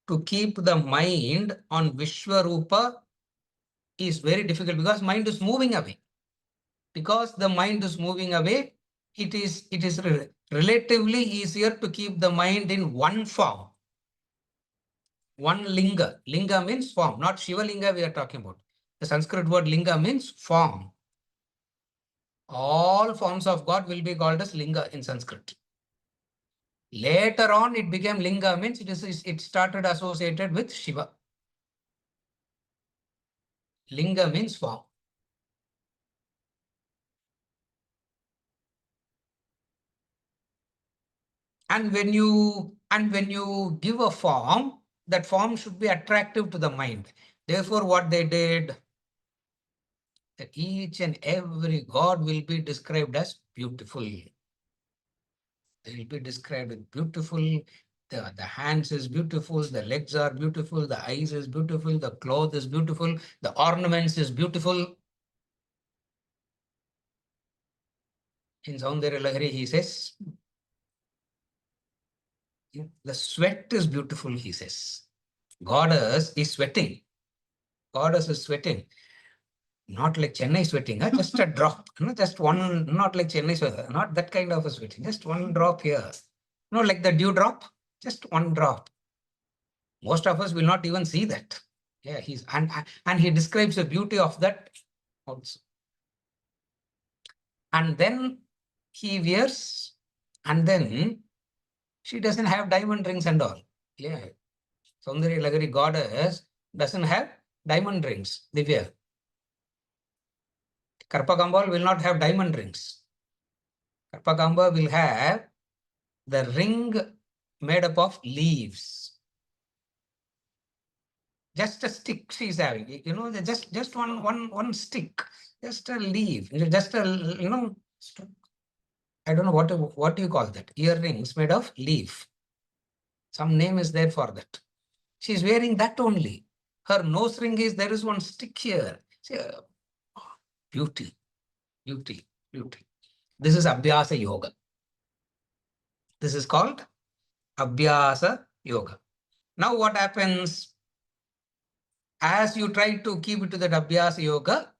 to keep the mind on Vishwarupa is very difficult because mind is moving away. Because the mind is moving away, it is relatively easier to keep the mind in one form. One linga. Linga means form, not Shiva Linga we are talking about. The Sanskrit word linga means form. All forms of God will be called as linga in Sanskrit. Later on, it became linga, means it started associated with Shiva. Linga means form. And when you give a form, that form should be attractive to the mind. Therefore, what they did, that each and every God will be described as beautiful. They will be described as beautiful. The hands is beautiful, the legs are beautiful, the eyes is beautiful, the cloth is beautiful, the ornaments is beautiful. In Saundarya Lahari, he says, the sweat is beautiful, he says. Goddess is sweating. Goddess is sweating. Not like Chennai sweating, just a drop. Just one, not like Chennai sweating, not that kind of a sweating, just one drop here. Like the dew drop, just one drop. Most of us will not even see that. Yeah, and he describes the beauty of that also. And then he wears, and then she doesn't have diamond rings and all. Yeah. Saundari Lagari goddess doesn't have diamond rings, Divya. Karpagambal will not have diamond rings. Karpagamba will have the ring made up of leaves. Just a stick she's having, just one stick, just a leaf, just a, I don't know what do you call that? Earrings made of leaf. Some name is there for that. She's wearing that only. Her nose ring is, there is one stick here. See, beauty, beauty, beauty. This is Abhyasa Yoga. This is called Abhyasa Yoga. Now what happens? As you try to keep it to that Abhyasa Yoga,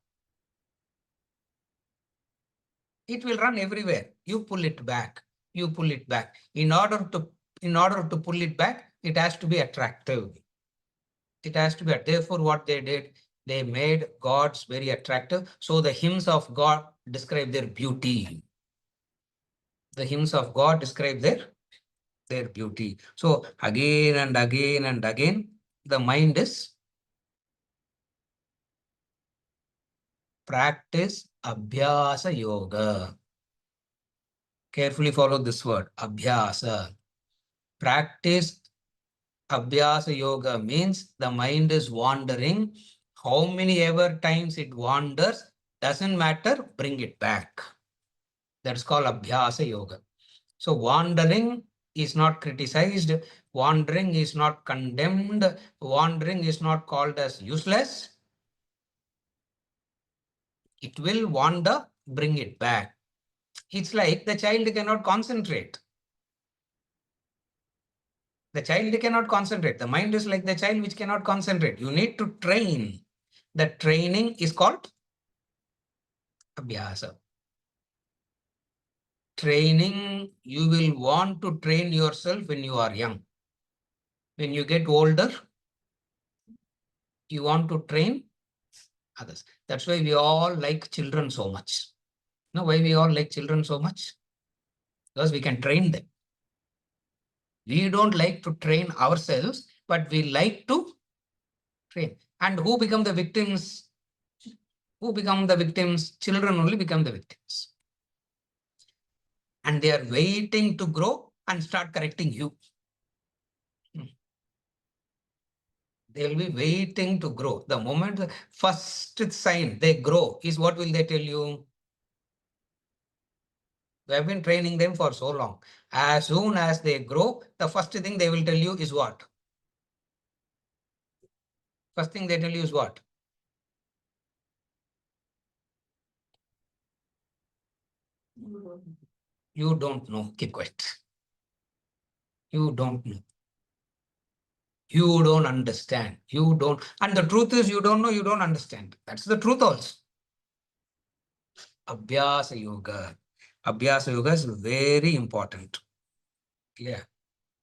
it will run everywhere. You pull it back. You pull it back. In order to pull it back, it has to be attractive. It has to be. Therefore, what they did, they made gods very attractive. So the hymns of God describe their beauty. The hymns of God describe their beauty. So again and again and again, the mind is practice Abhyasa Yoga. Carefully follow this word, Abhyasa. Practice Abhyasa Yoga means the mind is wandering. How many ever times it wanders, doesn't matter, bring it back. That's called Abhyasa Yoga. So wandering is not criticized. Wandering is not condemned. Wandering is not called as useless. It will wander, bring it back. It's like the child cannot concentrate. The child cannot concentrate. The mind is like the child which cannot concentrate. You need to train. The training is called Abhyasa. Training, you will want to train yourself when you are young. When you get older, you want to train others. That's why we all like children so much. You know why we all like children so much? Because we can train them. We don't like to train ourselves, but we like to train. And who become the victims? Who become the victims? Children only become the victims. And they are waiting to grow and start correcting you. They'll be waiting to grow. The moment the first sign they grow is, what will they tell you? We have been training them for so long. As soon as they grow, the first thing they will tell you is what? First thing they tell you is what? You don't know. Keep quiet. You don't know. You don't understand. You don't. And the truth is, you don't know, you don't understand. That's the truth also. Abhyasa Yoga. Abhyasa Yoga is very important. Yeah.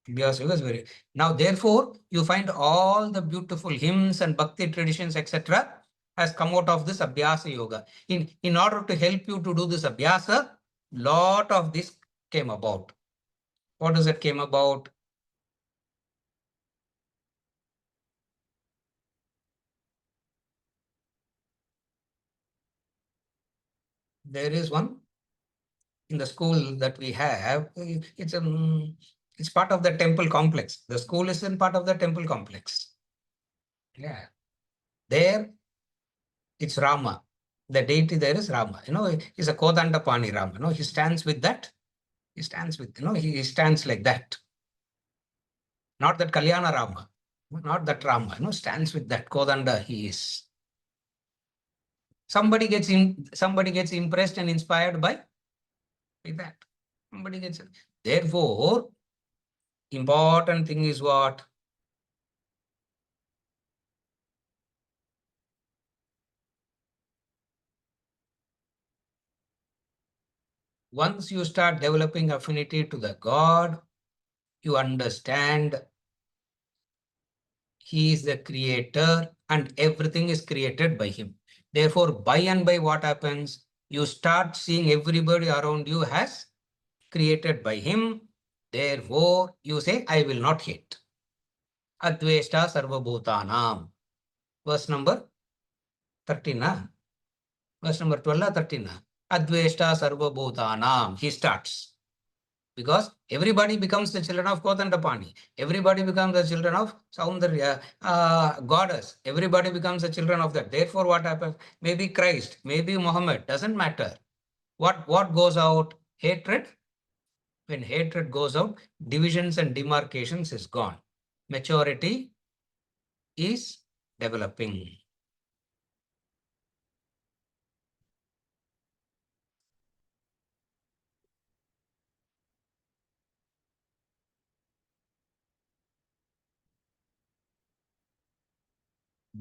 Abhyasa Yoga is very. Now, therefore, you find all the beautiful hymns and bhakti traditions, etc., has come out of this Abhyasa Yoga. In order to help you to do this Abhyasa, lot of this came about. What does it came about? There is one in the school that we have. It's part of the temple complex. The school is in part of the temple complex. Yeah. There, it's Rama. The deity there is Rama. He's a Kodandapani Rama. He stands with that. He stands with, he stands like that. Not that Kalyana Rama. Not that Rama. Stands with that Kodanda he is. Somebody gets impressed and inspired by that. Somebody gets. Therefore, important thing is what? Once you start developing affinity to the God, you understand He is the creator and everything is created by him. Therefore, by and by what happens? You start seeing everybody around you as created by him. Therefore, you say, I will not hate. Adveshta sarvabhutanam. Verse number 13. Verse number 12 or 13. Adveshta sarvabhutanam. He starts. Because everybody becomes the children of Kotandapani. Everybody becomes the children of Saundarya, goddess. Everybody becomes the children of that. Therefore, what happens? Maybe Christ, maybe Muhammad, doesn't matter. What goes out? Hatred. When hatred goes out, divisions and demarcations is gone. Maturity is developing.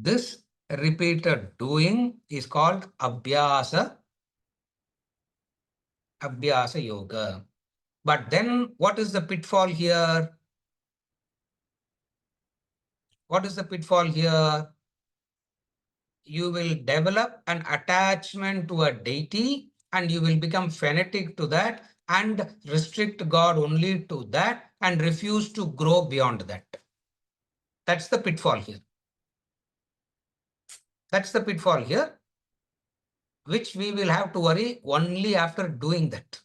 This repeated doing is called Abhyasa Yoga. But then what is the pitfall here? What is the pitfall here? You will develop an attachment to a deity and you will become fanatic to that and restrict God only to that and refuse to grow beyond that. That's the pitfall here. That's the pitfall here, which we will have to worry only after doing that.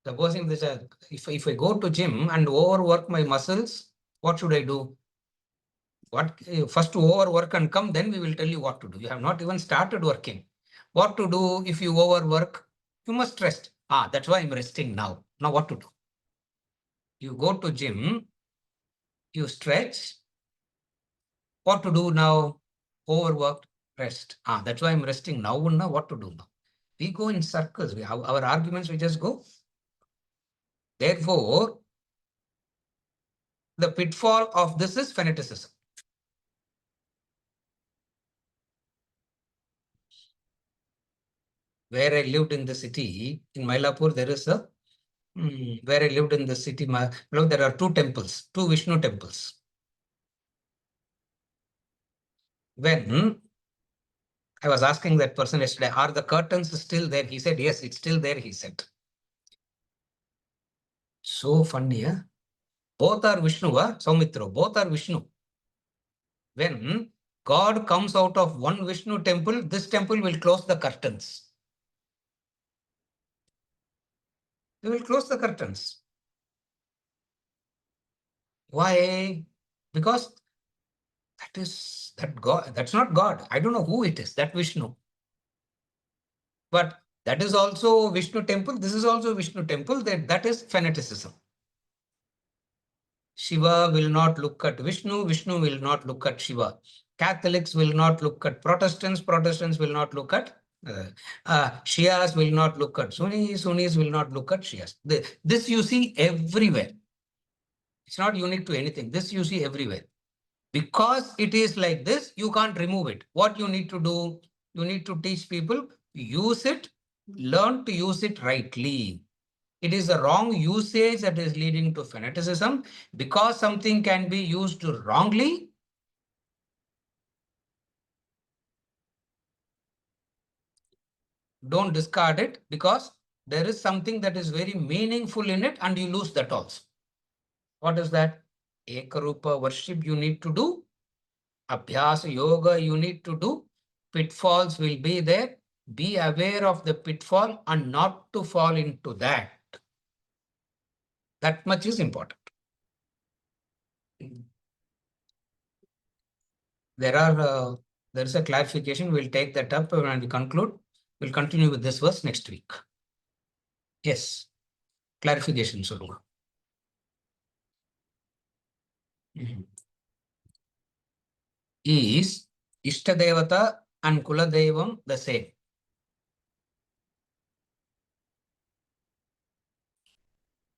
Supposing this, if I go to gym and overwork my muscles, what should I do? First to overwork and come, then we will tell you what to do. You have not even started working. What to do if you overwork? You must rest. That's why I'm resting now. Now what to do? You go to gym, you stretch. What to do now? Overworked, rest. That's why I'm resting now. Now what to do now? We go in circles. We have our arguments, we just go. Therefore, the pitfall of this is fanaticism. Where I lived in the city, in Mylapore, there is a where I lived in the city, there are two temples, two Vishnu temples. When I was asking that person yesterday, are the curtains still there? He said, yes, it's still there, he said. So funny, huh? Both are Vishnu, Saumitra, both are Vishnu. When God comes out of one Vishnu temple, this temple will close the curtains. They will close the curtains. Why? Because that God, that's not God. I don't know who it is, that Vishnu. But that is also Vishnu temple. This is also Vishnu temple. That is fanaticism. Shiva will not look at Vishnu. Vishnu will not look at Shiva. Catholics will not look at Protestants. Protestants will not look at Shias will not look at Sunnis. Sunnis will not look at Shias. This you see everywhere. It's not unique to anything. This you see everywhere. Because it is like this, you can't remove it. What you need to do, you need to teach people, use it, learn to use it rightly. It is the wrong usage that is leading to fanaticism. Because something can be used wrongly, don't discard it, because there is something that is very meaningful in it and you lose that also. What is that? Ekarupa worship you need to do. Abhyasa yoga you need to do. Pitfalls will be there. Be aware of the pitfall and not to fall into that. That much is important. There is a clarification. We'll take that up when we conclude. We'll continue with this verse next week. Yes. Clarification, Surma. Is Ishtadevata and Kuladevam the same?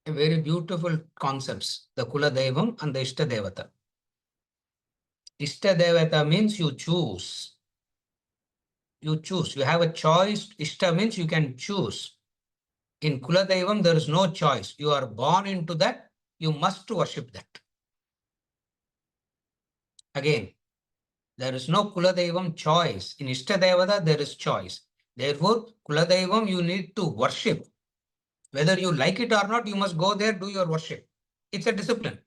A very beautiful concepts, the Kuladevam and the Ishtadevata. Ishtadevata means you choose. You choose. You have a choice. Ishta means you can choose. In Kuladevam, there is no choice. You are born into that. You must worship that. Again, there is no Kuladevam choice. In Ishtadevata, there is choice. Therefore, Kuladevam you need to worship. Whether you like it or not, you must go there, do your worship. It's a discipline.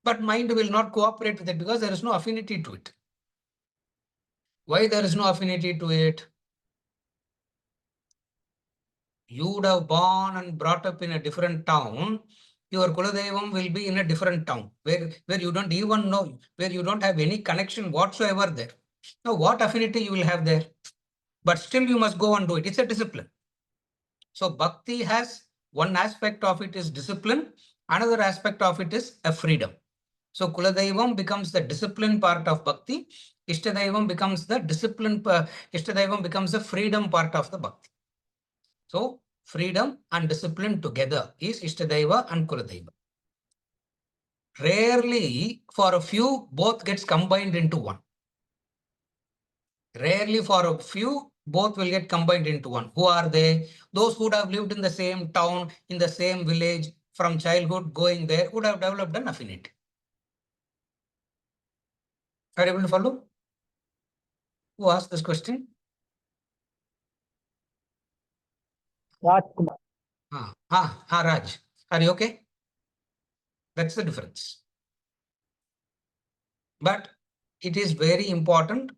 But mind will not cooperate with it because there is no affinity to it. Why there is no affinity to it? You would have born and brought up in a different town. Your Kuladevam will be in a different town where you don't even know, where you don't have any connection whatsoever there. Now, what affinity you will have there? But still you must go and do it. It's a discipline. So bhakti has one aspect of it is discipline. Another aspect of it is a freedom. So Kuladaivam becomes the discipline part of bhakti. Ishtadaivam becomes the Ishtadaivam becomes the freedom part of the bhakti. So freedom and discipline together is Ishtadaiva and Kuladaiva. Rarely for a few, both gets combined into one. Rarely for a few, both will get combined into one. Who are they? Those who would have lived in the same town, in the same village, from childhood going there, would have developed an affinity. Are you able to follow? Who asked this question? Rajkumar. Raj. Are you okay? That's the difference. But it is very important.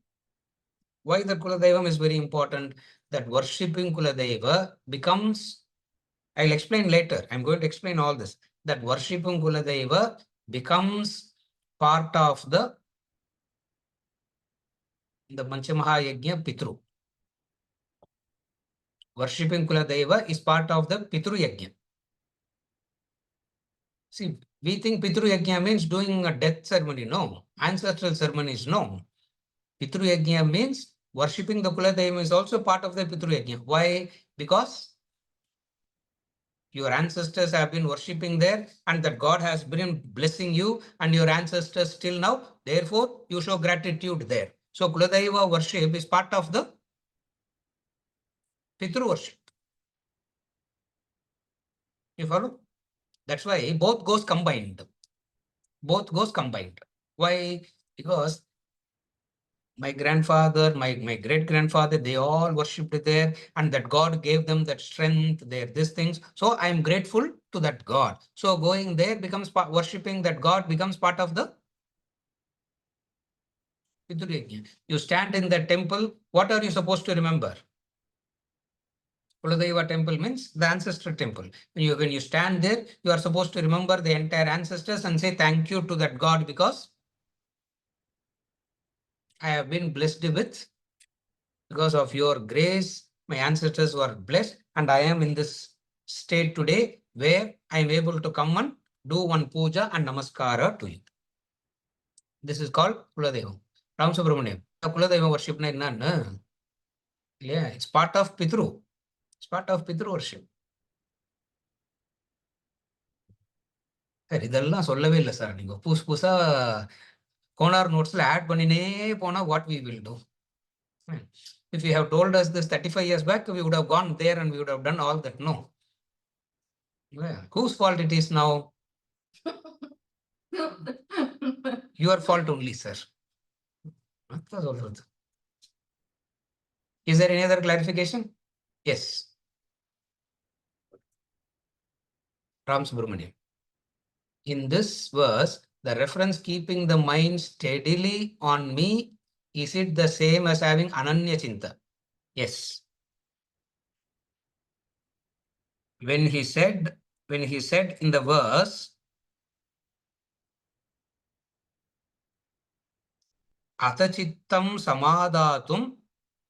Why the Kuladaivam is very important? That worshipping Kuladaiva becomes, I'll explain later. I'm going to explain all this. That worshipping Kuladaiva becomes part of the Panchamahayajna Pitru. Worshipping Kuladaiva is part of the Pitru Yajna. See, we think Pitru Yajna means doing a death ceremony. No. Ancestral ceremonies, no. Pitru Yajna means worshipping the Kuladaiva is also part of the Pitru Yajna. Why? Because your ancestors have been worshipping there and that God has been blessing you and your ancestors till now. Therefore, you show gratitude there. So Kuladaiva worship is part of the Pitru worship. You follow? That's why both goes combined. Both goes combined. Why? Because my grandfather, my great-grandfather, they all worshipped there and that God gave them that strength, these things. So I am grateful to that God. So going there becomes worshipping that God becomes part of the Pitru Yajna. You stand in the temple, what are you supposed to remember? Kuladaiva temple means the ancestor temple. When you stand there, you are supposed to remember the entire ancestors and say thank you to that God because I have been blessed with, because of your grace, my ancestors were blessed and I am in this state today where I am able to come and do one puja and namaskara to you. This is called Kuladaiva. Ram Subramaniam. Kuladaiva worship na enna? Yeah, it's part of Pitru. It's part of Pitru worship. இதெல்லாம் சொல்லவே இல்லை sir. நீங்க புதுசா Konar நோட்ஸ்ல add பண்ணினே போனா what we will do. If you have told us this 35 years back, we would have gone there and we would have done all that. No. Yeah. Whose fault it is now? Your fault only, sir. Is there any other clarification? Yes. Ram Subramaniam. In this verse, the reference keeping the mind steadily on me, is it the same as having Ananya Chinta? Yes. When he said in the verse, Atachittam samadhatum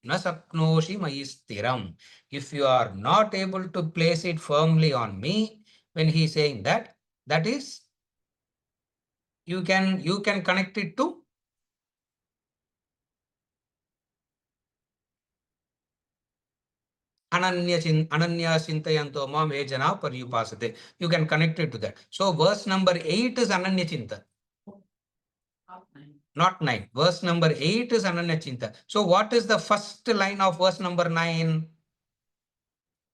na saknoshi maistiram. If you are not able to place it firmly on me, when he is saying that, that is, you can connect it to Ananya Chintayanto Mam Ejana Paryupasate. You can connect it to that. So verse number 8 is Ananya Chinta. Not 9. Verse number 8 is Ananya Chinta. So what is the first line of verse number 9?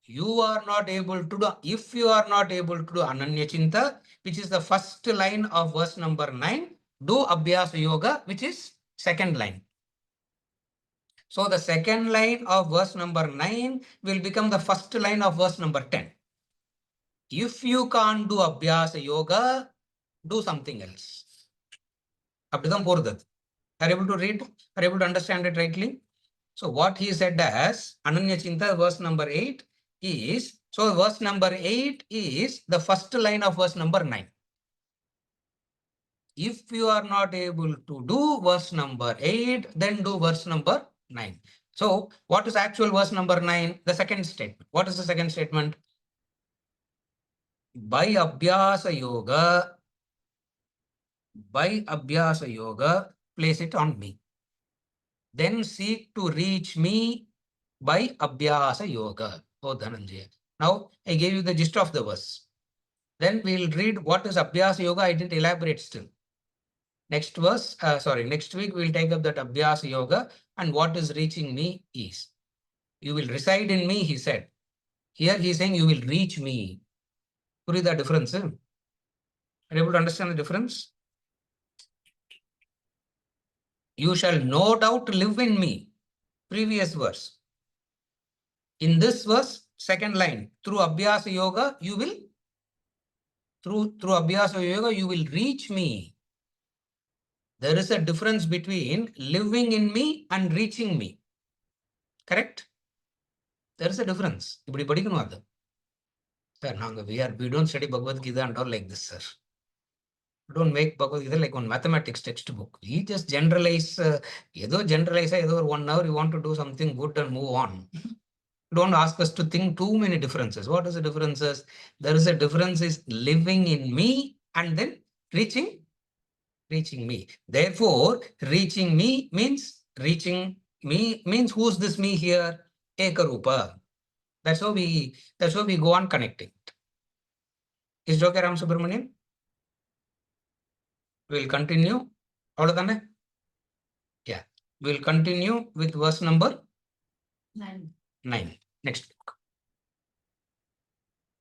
You are not able to do, if you are not able to do Ananya Chinta, which is the first line of verse number 9, do Abhyasa Yoga, which is second line. So the second line of verse number 9 will become the first line of verse number 10. If you can't do Abhyasa Yoga, do something else. Abdidam Purdat. Are you able to read? Are you able to understand it rightly? So what he said as Ananya Chinta, verse number 8 is, so verse number 8 is the first line of verse number 9. If you are not able to do verse number 8, then do verse number 9. So what is actual verse number 9? The second statement. What is the second statement? By Abhyasa Yoga, place it on me. Then seek to reach me by Abhyasa Yoga. Oh, Dhananjaya. Now, I gave you the gist of the verse. Then we'll read what is Abhyasa Yoga. I didn't elaborate still. Next verse, next week we'll take up that Abhyasa Yoga and what is reaching me is. You will reside in me, he said. Here he is saying you will reach me. Puri the difference. Are you able to understand the difference? You shall no doubt live in me. Previous verse. In this verse, second line, through Abhyasa Yoga, you will, through Abhyasa Yoga, you will reach me. There is a difference between living in me and reaching me. Correct? There is a difference. Sir, we don't study Bhagavad Gita and all like this, sir. We don't make Bhagavad Gita like one mathematics textbook. We just generalize, generalize, 1 hour you want to do something good and move on. Don't ask us to think too many differences. What is the differences? There is a difference is living in me and then reaching me. Therefore, reaching me means who's this me here? Ekarupa. That's how we go on connecting. Is it okay, Ram Subramanian? We'll continue. Yeah. We'll continue with verse number 9. Next book.